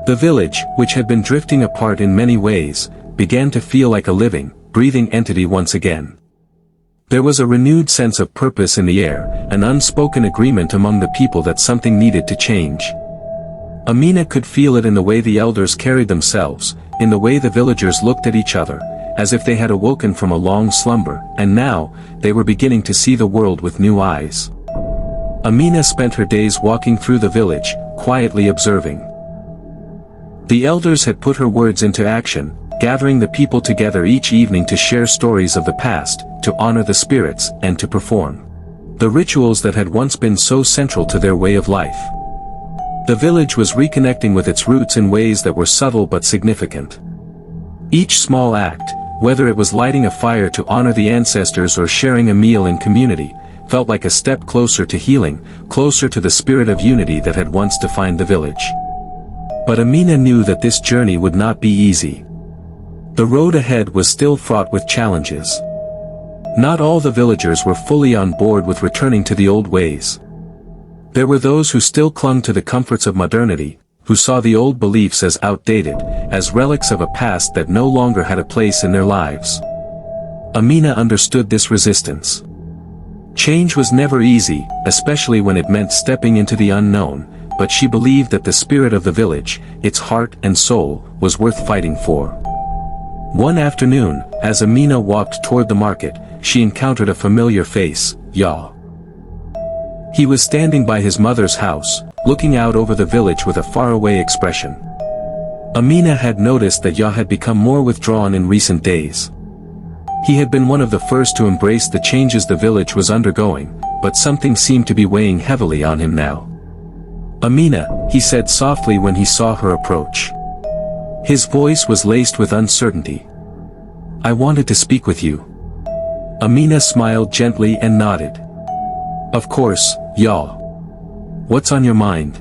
The village, which had been drifting apart in many ways, began to feel like a living, breathing entity once again. There was a renewed sense of purpose in the air, an unspoken agreement among the people that something needed to change. Amina could feel it in the way the elders carried themselves, in the way the villagers looked at each other, as if they had awoken from a long slumber, and now, they were beginning to see the world with new eyes. Amina spent her days walking through the village, quietly observing. The elders had put her words into action, gathering the people together each evening to share stories of the past, to honor the spirits, and to perform the rituals that had once been so central to their way of life. The village was reconnecting with its roots in ways that were subtle but significant. Each small act, whether it was lighting a fire to honor the ancestors or sharing a meal in community, felt like a step closer to healing, closer to the spirit of unity that had once defined the village. But Amina knew that this journey would not be easy. The road ahead was still fraught with challenges. Not all the villagers were fully on board with returning to the old ways. There were those who still clung to the comforts of modernity, who saw the old beliefs as outdated, as relics of a past that no longer had a place in their lives. Amina understood this resistance. Change was never easy, especially when it meant stepping into the unknown, but she believed that the spirit of the village, its heart and soul, was worth fighting for. One afternoon, as Amina walked toward the market, she encountered a familiar face, Ya. He was standing by his mother's house, looking out over the village with a faraway expression. Amina had noticed that Ya had become more withdrawn in recent days. He had been one of the first to embrace the changes the village was undergoing, but something seemed to be weighing heavily on him now. Amina, he said softly when he saw her approach. His voice was laced with uncertainty. I wanted to speak with you. Amina smiled gently and nodded. Of course, Ya. What's on your mind?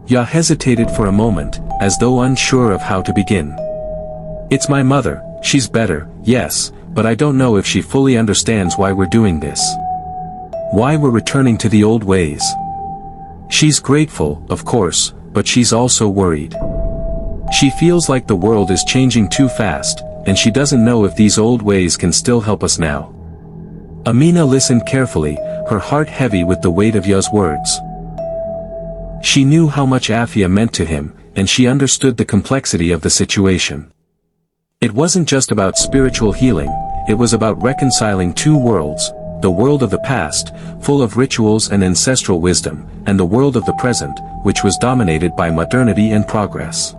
Ya hesitated for a moment, as though unsure of how to begin. It's my mother, she's better, yes, but I don't know if she fully understands why we're doing this. Why we're returning to the old ways. She's grateful, of course, but she's also worried. She feels like the world is changing too fast, and she doesn't know if these old ways can still help us now. Amina listened carefully, her heart heavy with the weight of Ya's words. She knew how much Afia meant to him, and she understood the complexity of the situation. It wasn't just about spiritual healing, it was about reconciling two worlds, the world of the past, full of rituals and ancestral wisdom, and the world of the present, which was dominated by modernity and progress.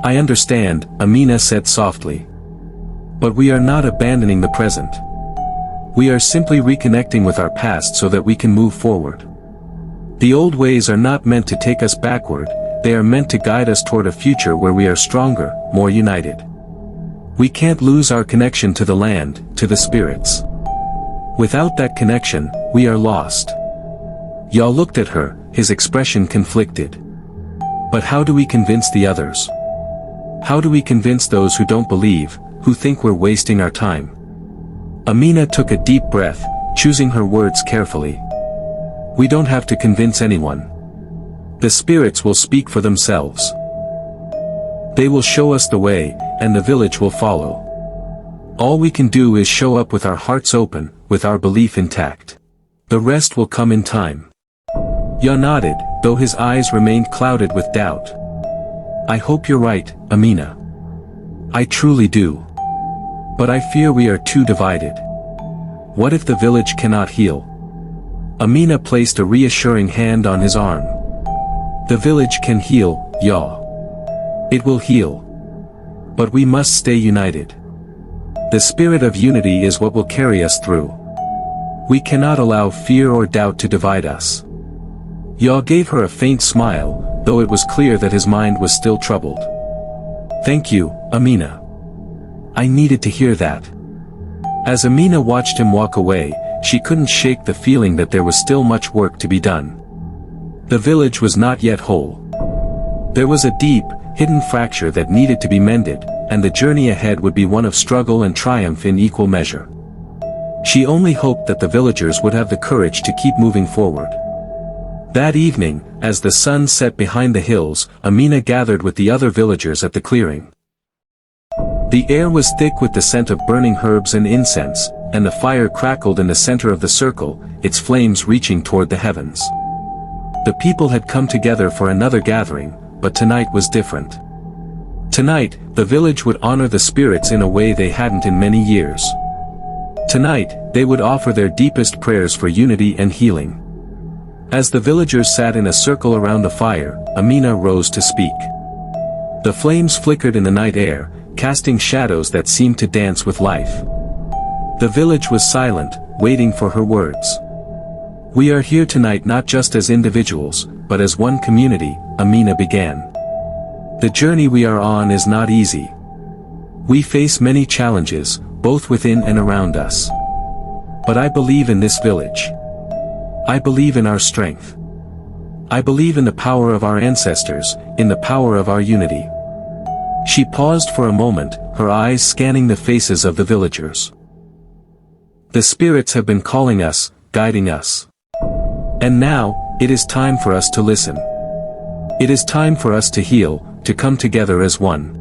I understand, Amina said softly. But we are not abandoning the present. We are simply reconnecting with our past so that we can move forward. The old ways are not meant to take us backward, they are meant to guide us toward a future where we are stronger, more united. We can't lose our connection to the land, to the spirits. Without that connection, we are lost. Ya looked at her, his expression conflicted. But how do we convince the others? How do we convince those who don't believe, who think we're wasting our time? Amina took a deep breath, choosing her words carefully. We don't have to convince anyone. The spirits will speak for themselves. They will show us the way, and the village will follow. All we can do is show up with our hearts open, with our belief intact. The rest will come in time. Ya nodded, though his eyes remained clouded with doubt. I hope you're right, Amina. I truly do. But I fear we are too divided. What if the village cannot heal? Amina placed a reassuring hand on his arm. The village can heal, Ya. It will heal. But we must stay united. The spirit of unity is what will carry us through. We cannot allow fear or doubt to divide us. Ya gave her a faint smile, though it was clear that his mind was still troubled. Thank you, Amina. I needed to hear that. As Amina watched him walk away, she couldn't shake the feeling that there was still much work to be done. The village was not yet whole. There was a deep, hidden fracture that needed to be mended, and the journey ahead would be one of struggle and triumph in equal measure. She only hoped that the villagers would have the courage to keep moving forward. That evening, as the sun set behind the hills, Amina gathered with the other villagers at the clearing. The air was thick with the scent of burning herbs and incense, and the fire crackled in the center of the circle, its flames reaching toward the heavens. The people had come together for another gathering, but tonight was different. Tonight, the village would honor the spirits in a way they hadn't in many years. Tonight, they would offer their deepest prayers for unity and healing. As the villagers sat in a circle around the fire, Amina rose to speak. The flames flickered in the night air, casting shadows that seemed to dance with life. The village was silent, waiting for her words. "We are here tonight not just as individuals, but as one community," Amina began. "The journey we are on is not easy. We face many challenges, both within and around us. But I believe in this village. I believe in our strength. I believe in the power of our ancestors, in the power of our unity." She paused for a moment, her eyes scanning the faces of the villagers. "The spirits have been calling us, guiding us. And now, it is time for us to listen. It is time for us to heal, to come together as one.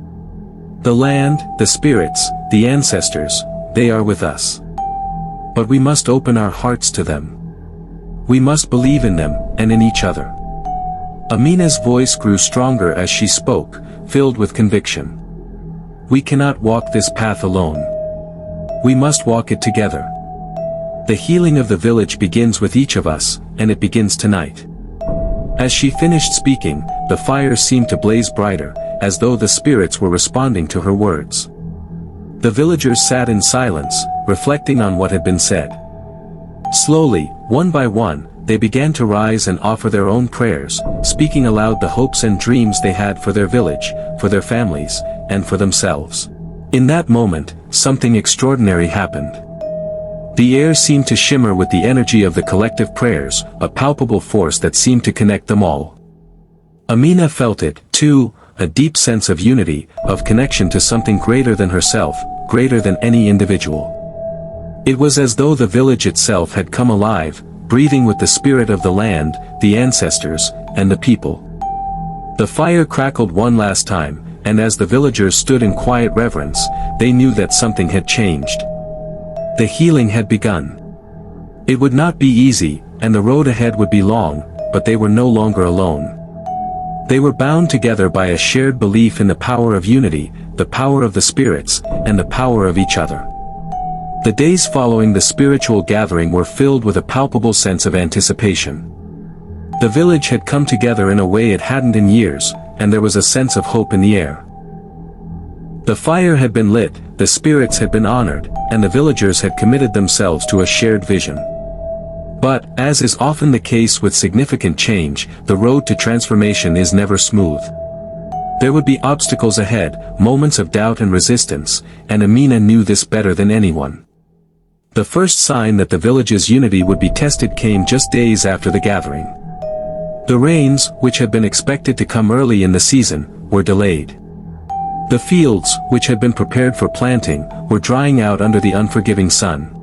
The land, the spirits, the ancestors, they are with us. But we must open our hearts to them. We must believe in them, and in each other." Amina's voice grew stronger as she spoke, filled with conviction. "We cannot walk this path alone. We must walk it together. The healing of the village begins with each of us, and it begins tonight." As she finished speaking, the fire seemed to blaze brighter, as though the spirits were responding to her words. The villagers sat in silence, reflecting on what had been said. Slowly, one by one, they began to rise and offer their own prayers, speaking aloud the hopes and dreams they had for their village, for their families, and for themselves. In that moment, something extraordinary happened. The air seemed to shimmer with the energy of the collective prayers, a palpable force that seemed to connect them all. Amina felt it, too, a deep sense of unity, of connection to something greater than herself, greater than any individual. It was as though the village itself had come alive, breathing with the spirit of the land, the ancestors, and the people. The fire crackled one last time, and as the villagers stood in quiet reverence, they knew that something had changed. The healing had begun. It would not be easy, and the road ahead would be long, but they were no longer alone. They were bound together by a shared belief in the power of unity, the power of the spirits, and the power of each other. The days following the spiritual gathering were filled with a palpable sense of anticipation. The village had come together in a way it hadn't in years, and there was a sense of hope in the air. The fire had been lit, the spirits had been honored, and the villagers had committed themselves to a shared vision. But, as is often the case with significant change, the road to transformation is never smooth. There would be obstacles ahead, moments of doubt and resistance, and Amina knew this better than anyone. The first sign that the village's unity would be tested came just days after the gathering. The rains, which had been expected to come early in the season, were delayed. The fields, which had been prepared for planting, were drying out under the unforgiving sun.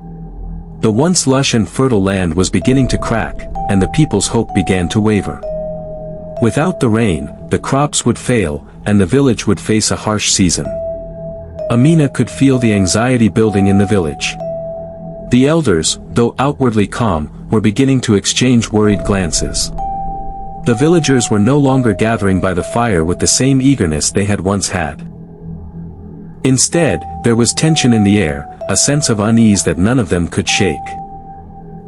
The once lush and fertile land was beginning to crack, and the people's hope began to waver. Without the rain, the crops would fail, and the village would face a harsh season. Amina could feel the anxiety building in the village. The elders, though outwardly calm, were beginning to exchange worried glances. The villagers were no longer gathering by the fire with the same eagerness they had once had. Instead, there was tension in the air, a sense of unease that none of them could shake.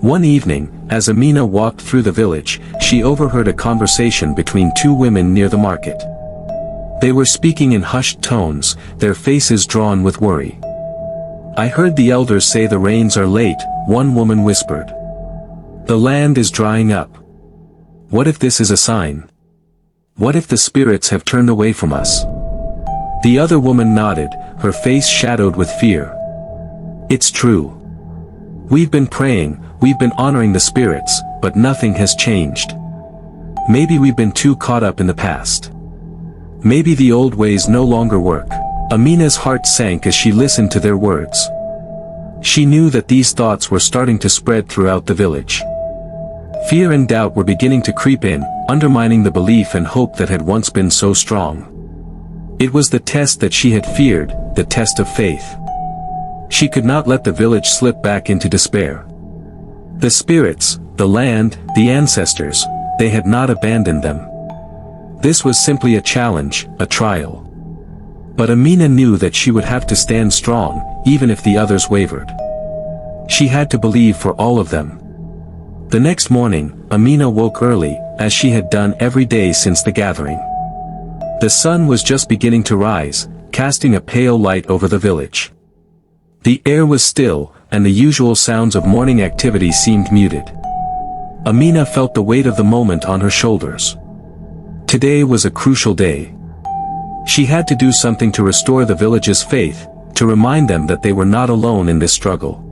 One evening, as Amina walked through the village, she overheard a conversation between two women near the market. They were speaking in hushed tones, their faces drawn with worry. "I heard the elders say the rains are late," one woman whispered. "The land is drying up. What if this is a sign? What if the spirits have turned away from us?" The other woman nodded, her face shadowed with fear. "It's true. We've been praying, we've been honoring the spirits, but nothing has changed. Maybe we've been too caught up in the past. Maybe the old ways no longer work." Amina's heart sank as she listened to their words. She knew that these thoughts were starting to spread throughout the village. Fear and doubt were beginning to creep in, undermining the belief and hope that had once been so strong. It was the test that she had feared, the test of faith. She could not let the village slip back into despair. The spirits, the land, the ancestors, they had not abandoned them. This was simply a challenge, a trial. But Amina knew that she would have to stand strong, even if the others wavered. She had to believe for all of them. The next morning, Amina woke early, as she had done every day since the gathering. The sun was just beginning to rise, casting a pale light over the village. The air was still, and the usual sounds of morning activity seemed muted. Amina felt the weight of the moment on her shoulders. Today was a crucial day. She had to do something to restore the village's faith, to remind them that they were not alone in this struggle.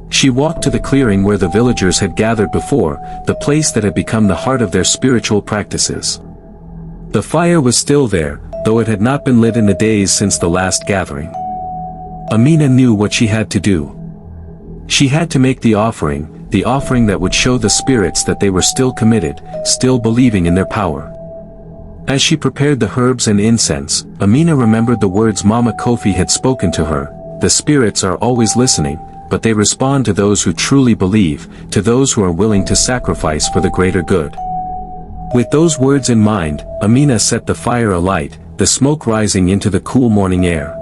She walked to the clearing where the villagers had gathered before, the place that had become the heart of their spiritual practices. The fire was still there, though it had not been lit in the days since the last gathering. Amina knew what she had to do. She had to make the offering that would show the spirits that they were still committed, still believing in their power. As she prepared the herbs and incense, Amina remembered the words Mama Kofi had spoken to her: the spirits are always listening, but they respond to those who truly believe, to those who are willing to sacrifice for the greater good. With those words in mind, Amina set the fire alight, the smoke rising into the cool morning air.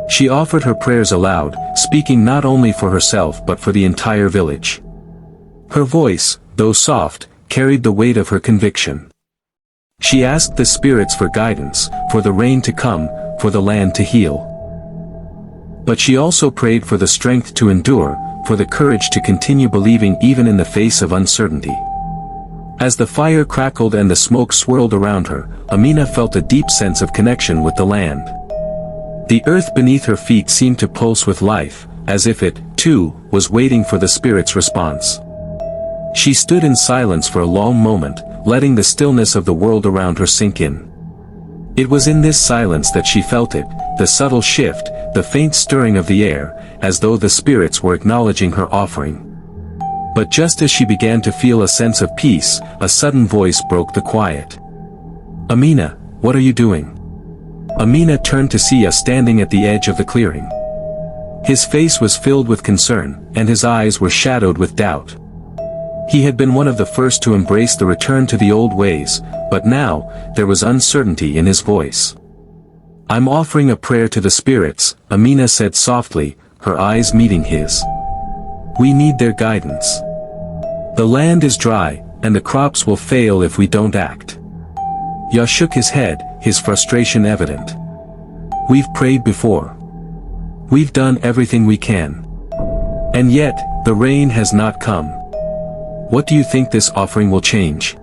She offered her prayers aloud, speaking not only for herself but for the entire village. Her voice, though soft, carried the weight of her conviction. She asked the spirits for guidance, for the rain to come, for the land to heal. But she also prayed for the strength to endure, for the courage to continue believing even in the face of uncertainty. As the fire crackled and the smoke swirled around her, Amina felt a deep sense of connection with the land. The earth beneath her feet seemed to pulse with life, as if it, too, was waiting for the spirit's response. She stood in silence for a long moment, letting the stillness of the world around her sink in. It was in this silence that she felt it, the subtle shift, the faint stirring of the air, as though the spirits were acknowledging her offering. But just as she began to feel a sense of peace, a sudden voice broke the quiet. "Amina, what are you doing?" Amina turned to see us standing at the edge of the clearing. His face was filled with concern, and his eyes were shadowed with doubt. He had been one of the first to embrace the return to the old ways, but now, there was uncertainty in his voice. "I'm offering a prayer to the spirits," Amina said softly, her eyes meeting his. "We need their guidance. The land is dry, and the crops will fail if we don't act." Ya shook his head, his frustration evident. "We've prayed before. We've done everything we can. And yet, the rain has not come. What do you think this offering will change?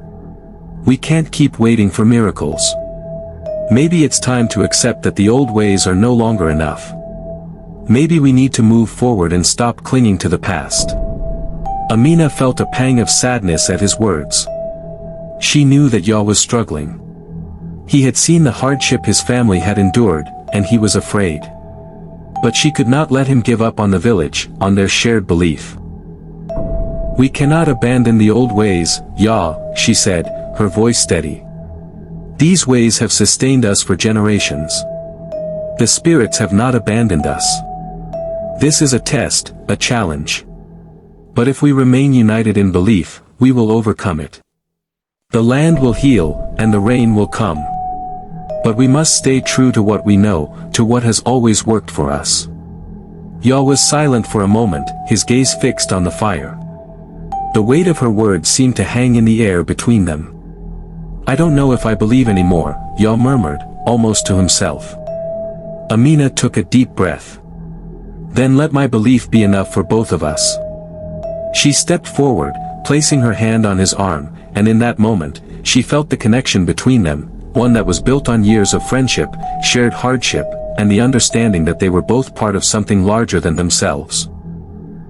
We can't keep waiting for miracles. Maybe it's time to accept that the old ways are no longer enough. Maybe we need to move forward and stop clinging to the past." Amina felt a pang of sadness at his words. She knew that Ya was struggling. He had seen the hardship his family had endured, and he was afraid. But she could not let him give up on the village, on their shared belief. "We cannot abandon the old ways, Ya," she said, her voice steady. "These ways have sustained us for generations. The spirits have not abandoned us. This is a test, a challenge. But if we remain united in belief, we will overcome it. The land will heal, and the rain will come. But we must stay true to what we know, to what has always worked for us." Ya was silent for a moment, his gaze fixed on the fire. The weight of her words seemed to hang in the air between them. "I don't know if I believe anymore," Ya murmured, almost to himself. Amina took a deep breath. "Then let my belief be enough for both of us." She stepped forward, placing her hand on his arm, and in that moment, she felt the connection between them, one that was built on years of friendship, shared hardship, and the understanding that they were both part of something larger than themselves.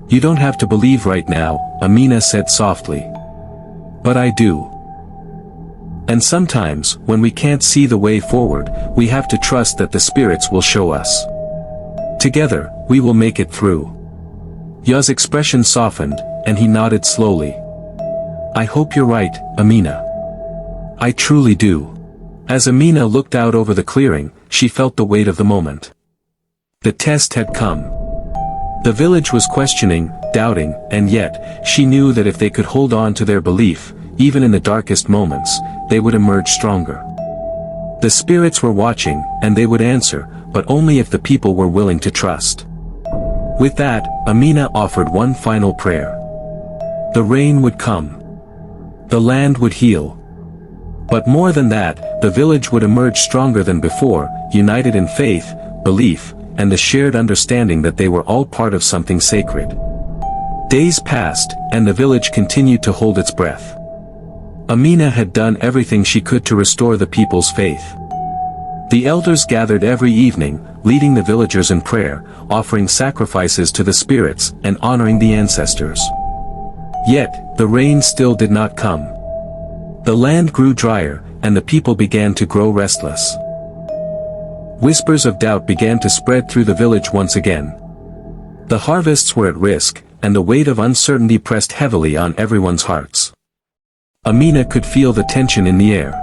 "You don't have to believe right now," Amina said softly. "But I do." And sometimes, when we can't see the way forward, we have to trust that the spirits will show us. Together, we will make it through. Ya's expression softened, and he nodded slowly. I hope you're right, Amina. I truly do. As Amina looked out over the clearing, she felt the weight of the moment. The test had come. The village was questioning, doubting, and yet, she knew that if they could hold on to their belief, even in the darkest moments, they would emerge stronger. The spirits were watching, and they would answer, but only if the people were willing to trust. With that, Amina offered one final prayer. The rain would come. The land would heal. But more than that, the village would emerge stronger than before, united in faith, belief, and the shared understanding that they were all part of something sacred. Days passed, and the village continued to hold its breath. Amina had done everything she could to restore the people's faith. The elders gathered every evening, leading the villagers in prayer, offering sacrifices to the spirits, and honoring the ancestors. Yet, the rain still did not come. The land grew drier, and the people began to grow restless. Whispers of doubt began to spread through the village once again. The harvests were at risk, and the weight of uncertainty pressed heavily on everyone's hearts. Amina could feel the tension in the air.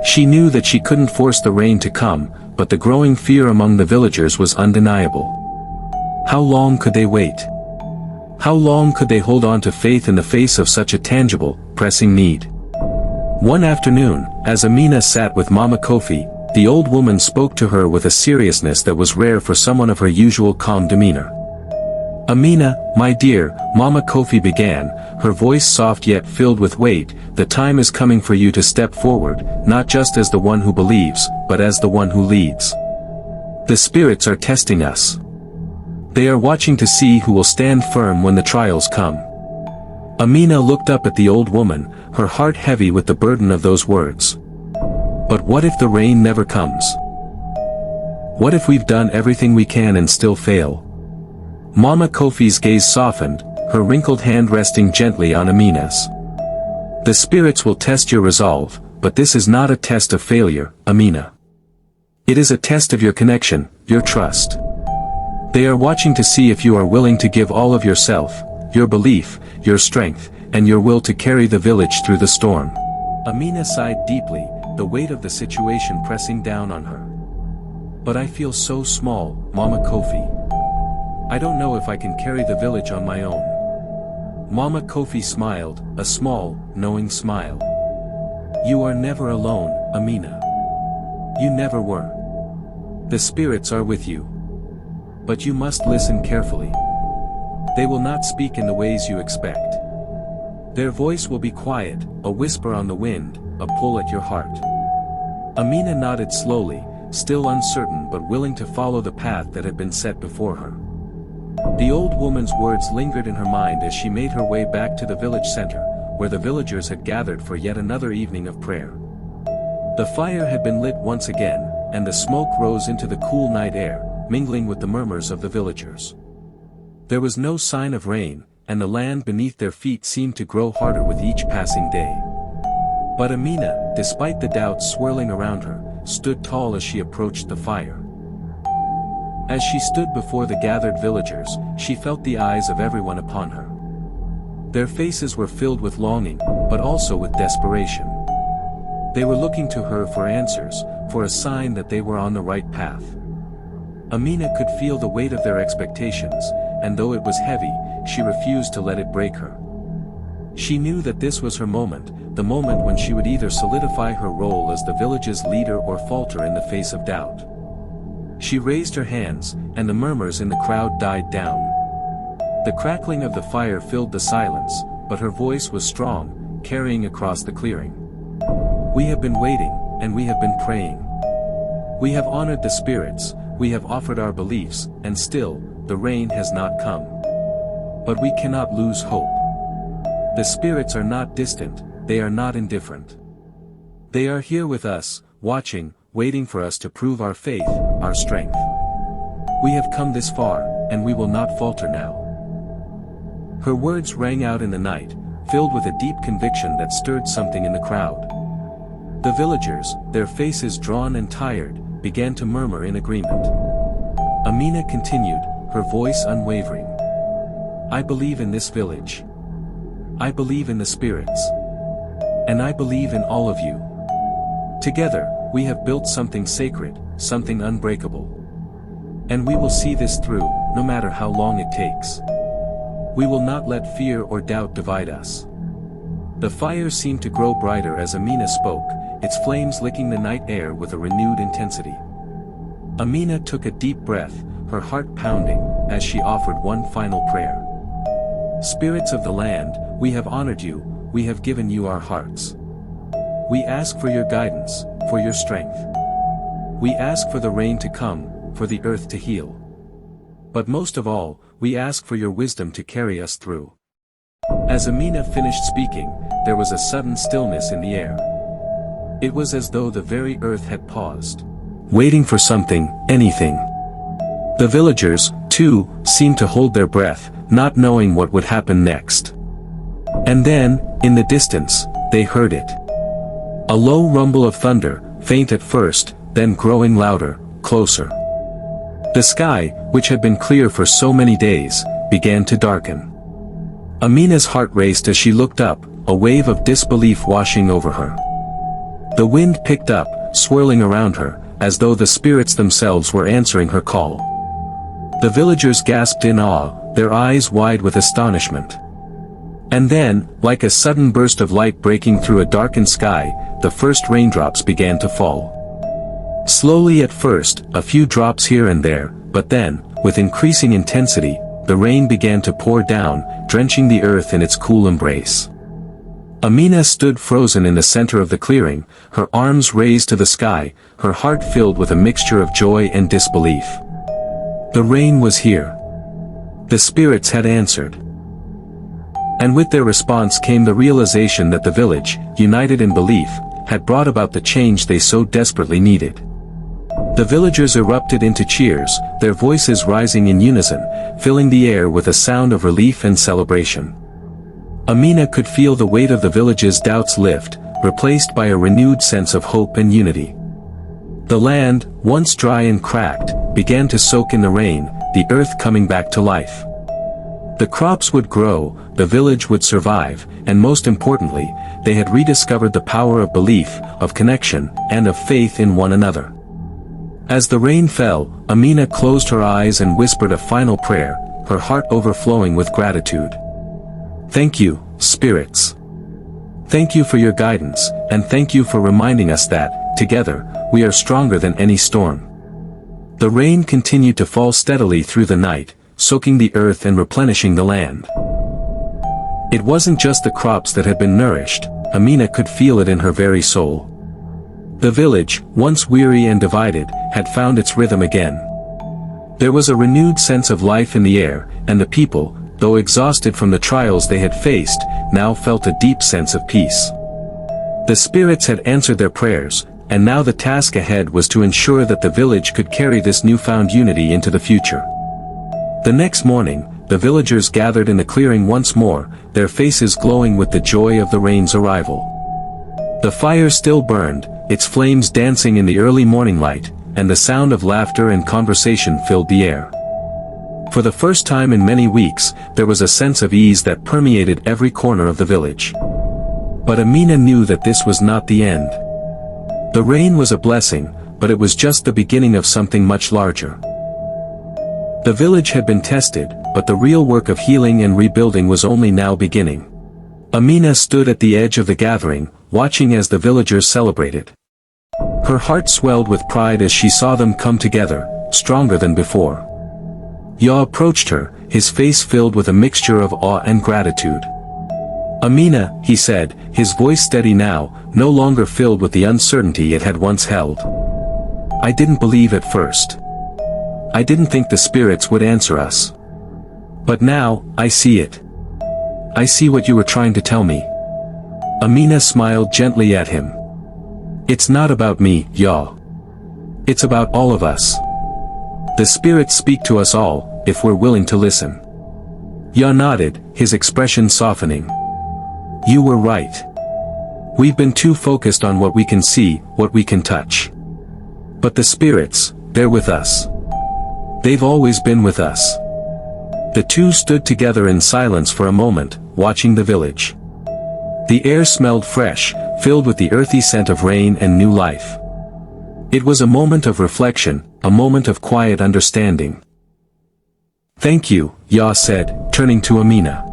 She knew that she couldn't force the rain to come, but the growing fear among the villagers was undeniable. How long could they wait? How long could they hold on to faith in the face of such a tangible, pressing need? One afternoon, as Amina sat with Mama Kofi, the old woman spoke to her with a seriousness that was rare for someone of her usual calm demeanor. Amina, my dear, Mama Kofi began, her voice soft yet filled with weight, the time is coming for you to step forward, not just as the one who believes, but as the one who leads. The spirits are testing us. They are watching to see who will stand firm when the trials come. Amina looked up at the old woman, her heart heavy with the burden of those words. But what if the rain never comes? What if we've done everything we can and still fail? Mama Kofi's gaze softened, her wrinkled hand resting gently on Amina's. The spirits will test your resolve, but this is not a test of failure, Amina. It is a test of your connection, your trust. They are watching to see if you are willing to give all of yourself, your belief, your strength, and your will to carry the village through the storm. Amina sighed deeply, the weight of the situation pressing down on her. But I feel so small, Mama Kofi. I don't know if I can carry the village on my own. Mama Kofi smiled, a small, knowing smile. You are never alone, Amina. You never were. The spirits are with you. But you must listen carefully. They will not speak in the ways you expect. Their voice will be quiet, a whisper on the wind, a pull at your heart. Amina nodded slowly, still uncertain but willing to follow the path that had been set before her. The old woman's words lingered in her mind as she made her way back to the village center, where the villagers had gathered for yet another evening of prayer. The fire had been lit once again, and the smoke rose into the cool night air, mingling with the murmurs of the villagers. There was no sign of rain, and the land beneath their feet seemed to grow harder with each passing day. But Amina, despite the doubts swirling around her, stood tall as she approached the fire. As she stood before the gathered villagers, she felt the eyes of everyone upon her. Their faces were filled with longing, but also with desperation. They were looking to her for answers, for a sign that they were on the right path. Amina could feel the weight of their expectations, and though it was heavy, she refused to let it break her. She knew that this was her moment, the moment when she would either solidify her role as the village's leader or falter in the face of doubt. She raised her hands, and the murmurs in the crowd died down. The crackling of the fire filled the silence, but her voice was strong, carrying across the clearing. We have been waiting, and we have been praying. We have honored the spirits, we have offered our beliefs, and still, the rain has not come. But we cannot lose hope. The spirits are not distant, they are not indifferent. They are here with us, watching, waiting for us to prove our faith, our strength. We have come this far, and we will not falter now. Her words rang out in the night, filled with a deep conviction that stirred something in the crowd. The villagers, their faces drawn and tired, began to murmur in agreement. Amina continued, her voice unwavering. I believe in this village. I believe in the spirits. And I believe in all of you. Together, we have built something sacred, something unbreakable. And we will see this through, no matter how long it takes. We will not let fear or doubt divide us. The fire seemed to grow brighter as Amina spoke, its flames licking the night air with a renewed intensity. Amina took a deep breath, her heart pounding, as she offered one final prayer. Spirits of the land, we have honored you, we have given you our hearts. We ask for your guidance, for your strength. We ask for the rain to come, for the earth to heal. But most of all, we ask for your wisdom to carry us through. As Amina finished speaking, there was a sudden stillness in the air. It was as though the very earth had paused, waiting for something, anything. The villagers, too, seemed to hold their breath, not knowing what would happen next. And then, in the distance, they heard it. A low rumble of thunder, faint at first, then growing louder, closer. The sky, which had been clear for so many days, began to darken. Amina's heart raced as she looked up, a wave of disbelief washing over her. The wind picked up, swirling around her, as though the spirits themselves were answering her call. The villagers gasped in awe, their eyes wide with astonishment. And then, like a sudden burst of light breaking through a darkened sky, the first raindrops began to fall. Slowly at first, a few drops here and there, but then, with increasing intensity, the rain began to pour down, drenching the earth in its cool embrace. Amina stood frozen in the center of the clearing, her arms raised to the sky, her heart filled with a mixture of joy and disbelief. The rain was here. The spirits had answered. And with their response came the realization that the village, united in belief, had brought about the change they so desperately needed. The villagers erupted into cheers, their voices rising in unison, filling the air with a sound of relief and celebration. Amina could feel the weight of the village's doubts lift, replaced by a renewed sense of hope and unity. The land, once dry and cracked, began to soak in the rain, the earth coming back to life. The crops would grow, the village would survive, and most importantly, they had rediscovered the power of belief, of connection, and of faith in one another. As the rain fell, Amina closed her eyes and whispered a final prayer, her heart overflowing with gratitude. Thank you, spirits. Thank you for your guidance, and thank you for reminding us that, together, we are stronger than any storm. The rain continued to fall steadily through the night, soaking the earth and replenishing the land. It wasn't just the crops that had been nourished, Amina could feel it in her very soul. The village, once weary and divided, had found its rhythm again. There was a renewed sense of life in the air, and the people, though exhausted from the trials they had faced, now felt a deep sense of peace. The spirits had answered their prayers, and now the task ahead was to ensure that the village could carry this newfound unity into the future. The next morning, the villagers gathered in the clearing once more, their faces glowing with the joy of the rain's arrival. The fire still burned, its flames dancing in the early morning light, and the sound of laughter and conversation filled the air. For the first time in many weeks, there was a sense of ease that permeated every corner of the village. But Amina knew that this was not the end. The rain was a blessing, but it was just the beginning of something much larger. The village had been tested, but the real work of healing and rebuilding was only now beginning. Amina stood at the edge of the gathering, watching as the villagers celebrated. Her heart swelled with pride as she saw them come together, stronger than before. Ya approached her, his face filled with a mixture of awe and gratitude. Amina, he said, his voice steady now, no longer filled with the uncertainty it had once held. I didn't believe at first. I didn't think the spirits would answer us. But now, I see it. I see what you were trying to tell me. Amina smiled gently at him. It's not about me, Ya. It's about all of us. The spirits speak to us all, if we're willing to listen. Ya nodded, his expression softening. You were right. We've been too focused on what we can see, what we can touch. But the spirits, they're with us. They've always been with us. The two stood together in silence for a moment, watching the village. The air smelled fresh, filled with the earthy scent of rain and new life. It was a moment of reflection, a moment of quiet understanding. "Thank you," Yah said, turning to Amina.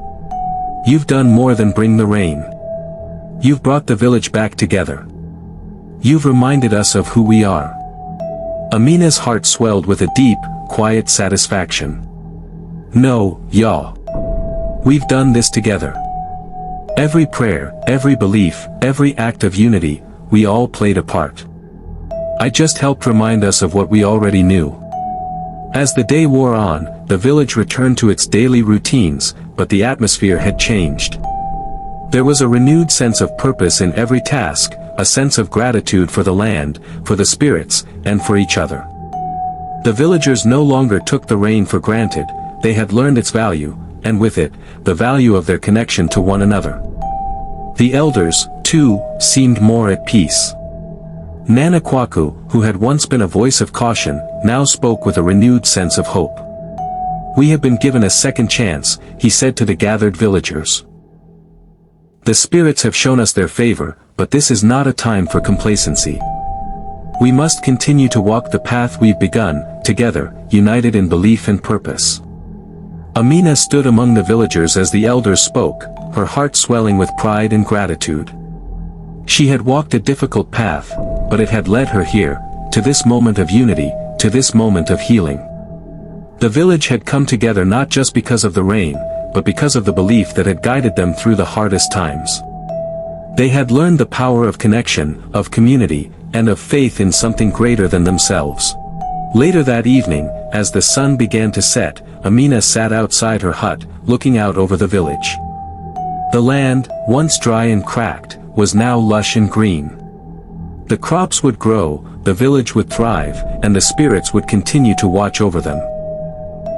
"You've done more than bring the rain. You've brought the village back together. You've reminded us of who we are." Amina's heart swelled with a deep, quiet satisfaction. "No, Yah. We've done this together. Every prayer, every belief, every act of unity, we all played a part. I just helped remind us of what we already knew." As the day wore on, the village returned to its daily routines, but the atmosphere had changed. There was a renewed sense of purpose in every task, a sense of gratitude for the land, for the spirits, and for each other. The villagers no longer took the rain for granted, they had learned its value, and with it, the value of their connection to one another. The elders, too, seemed more at peace. Nana Kwaku, who had once been a voice of caution, now spoke with a renewed sense of hope. "We have been given a second chance," he said to the gathered villagers. "The spirits have shown us their favor, but this is not a time for complacency. We must continue to walk the path we've begun, together, united in belief and purpose." Amina stood among the villagers as the elders spoke, her heart swelling with pride and gratitude. She had walked a difficult path, but it had led her here, to this moment of unity, to this moment of healing. The village had come together not just because of the rain, but because of the belief that had guided them through the hardest times. They had learned the power of connection, of community, and of faith in something greater than themselves. Later that evening, as the sun began to set, Amina sat outside her hut, looking out over the village. The land, once dry and cracked, was now lush and green. The crops would grow, the village would thrive, and the spirits would continue to watch over them.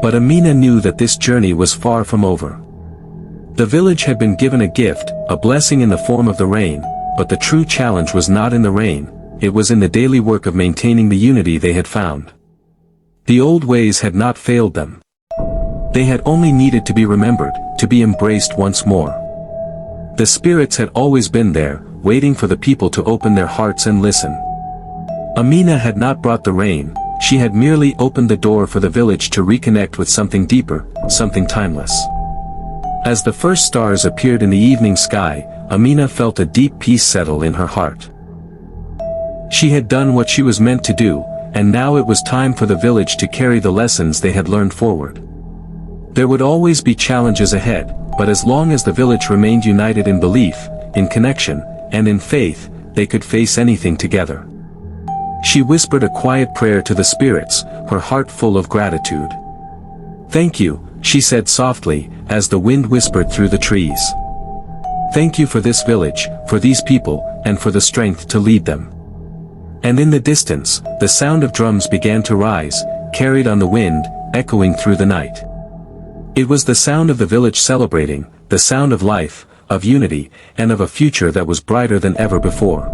But Amina knew that this journey was far from over. The village had been given a gift, a blessing in the form of the rain, but the true challenge was not in the rain, it was in the daily work of maintaining the unity they had found. The old ways had not failed them. They had only needed to be remembered, to be embraced once more. The spirits had always been there, waiting for the people to open their hearts and listen. Amina had not brought the rain, she had merely opened the door for the village to reconnect with something deeper, something timeless. As the first stars appeared in the evening sky, Amina felt a deep peace settle in her heart. She had done what she was meant to do, and now it was time for the village to carry the lessons they had learned forward. There would always be challenges ahead, but as long as the village remained united in belief, in connection, and in faith, they could face anything together. She whispered a quiet prayer to the spirits, her heart full of gratitude. "Thank you," she said softly, as the wind whispered through the trees. "Thank you for this village, for these people, and for the strength to lead them." And in the distance, the sound of drums began to rise, carried on the wind, echoing through the night. It was the sound of the village celebrating, the sound of life, of unity, and of a future that was brighter than ever before.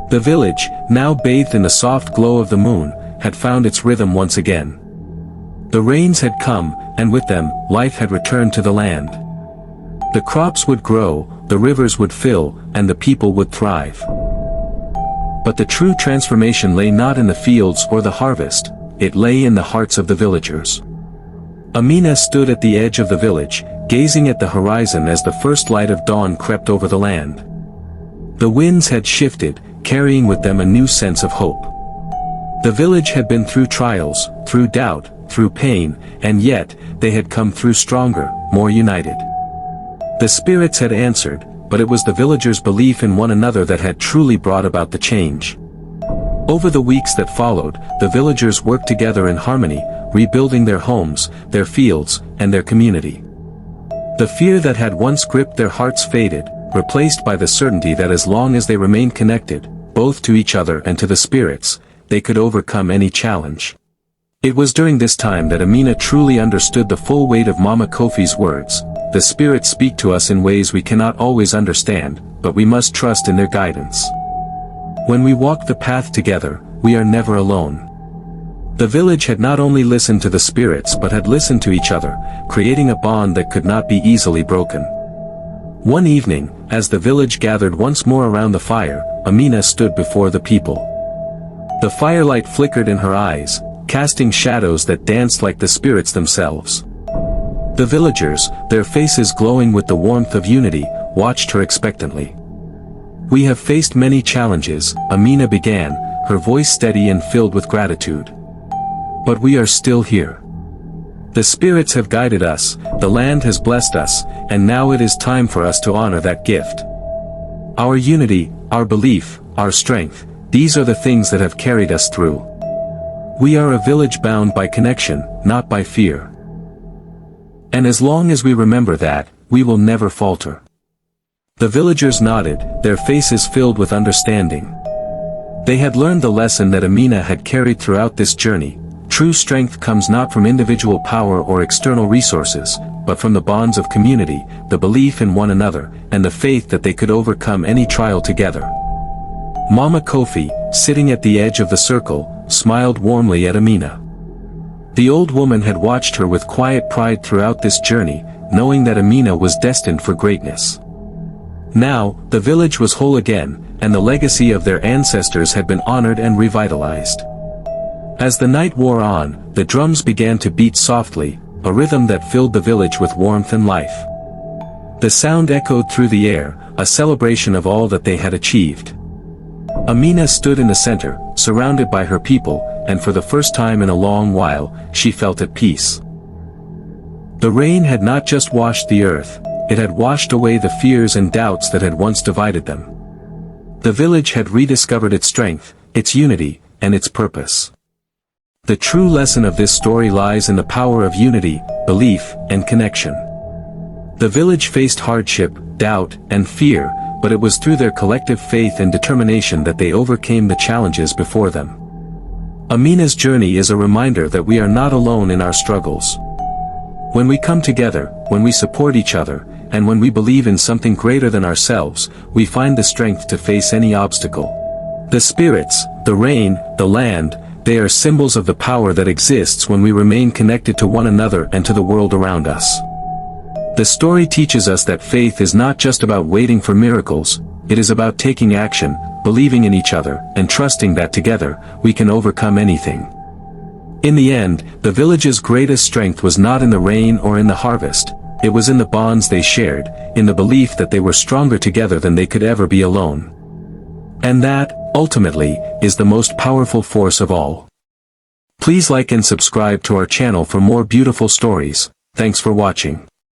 The village, now bathed in the soft glow of the moon, had found its rhythm once again. The rains had come, and with them, life had returned to the land. The crops would grow, the rivers would fill, and the people would thrive. But the true transformation lay not in the fields or the harvest, it lay in the hearts of the villagers. Amina stood at the edge of the village, gazing at the horizon as the first light of dawn crept over the land. The winds had shifted, carrying with them a new sense of hope. The village had been through trials, through doubt, through pain, and yet, they had come through stronger, more united. The spirits had answered, but it was the villagers' belief in one another that had truly brought about the change. Over the weeks that followed, the villagers worked together in harmony, rebuilding their homes, their fields, and their community. The fear that had once gripped their hearts faded, replaced by the certainty that as long as they remained connected, both to each other and to the spirits, they could overcome any challenge. It was during this time that Amina truly understood the full weight of Mama Kofi's words, the spirits speak to us in ways we cannot always understand, but we must trust in their guidance. When we walk the path together, we are never alone. The village had not only listened to the spirits but had listened to each other, creating a bond that could not be easily broken. One evening, as the village gathered once more around the fire, Amina stood before the people. The firelight flickered in her eyes, casting shadows that danced like the spirits themselves. The villagers, their faces glowing with the warmth of unity, watched her expectantly. "We have faced many challenges," Amina began, her voice steady and filled with gratitude. "But we are still here. The spirits have guided us, the land has blessed us, and now it is time for us to honor that gift. Our unity, our belief, our strength, these are the things that have carried us through. We are a village bound by connection, not by fear. And as long as we remember that, we will never falter." The villagers nodded, their faces filled with understanding. They had learned the lesson that Amina had carried throughout this journey. True strength comes not from individual power or external resources, but from the bonds of community, the belief in one another, and the faith that they could overcome any trial together. Mama Kofi, sitting at the edge of the circle, smiled warmly at Amina. The old woman had watched her with quiet pride throughout this journey, knowing that Amina was destined for greatness. Now, the village was whole again, and the legacy of their ancestors had been honored and revitalized. As the night wore on, the drums began to beat softly, a rhythm that filled the village with warmth and life. The sound echoed through the air, a celebration of all that they had achieved. Amina stood in the center, surrounded by her people, and for the first time in a long while, she felt at peace. The rain had not just washed the earth, it had washed away the fears and doubts that had once divided them. The village had rediscovered its strength, its unity, and its purpose. The true lesson of this story lies in the power of unity, belief, and connection. The village faced hardship, doubt, and fear, but it was through their collective faith and determination that they overcame the challenges before them. Amina's journey is a reminder that we are not alone in our struggles. When we come together, when we support each other, and when we believe in something greater than ourselves, we find the strength to face any obstacle. The spirits, the rain, the land, they are symbols of the power that exists when we remain connected to one another and to the world around us. The story teaches us that faith is not just about waiting for miracles, it is about taking action, believing in each other, and trusting that together, we can overcome anything. In the end, the village's greatest strength was not in the rain or in the harvest, it was in the bonds they shared, in the belief that they were stronger together than they could ever be alone. And that, ultimately, is the most powerful force of all. Please like and subscribe to our channel for more beautiful stories. Thanks for watching.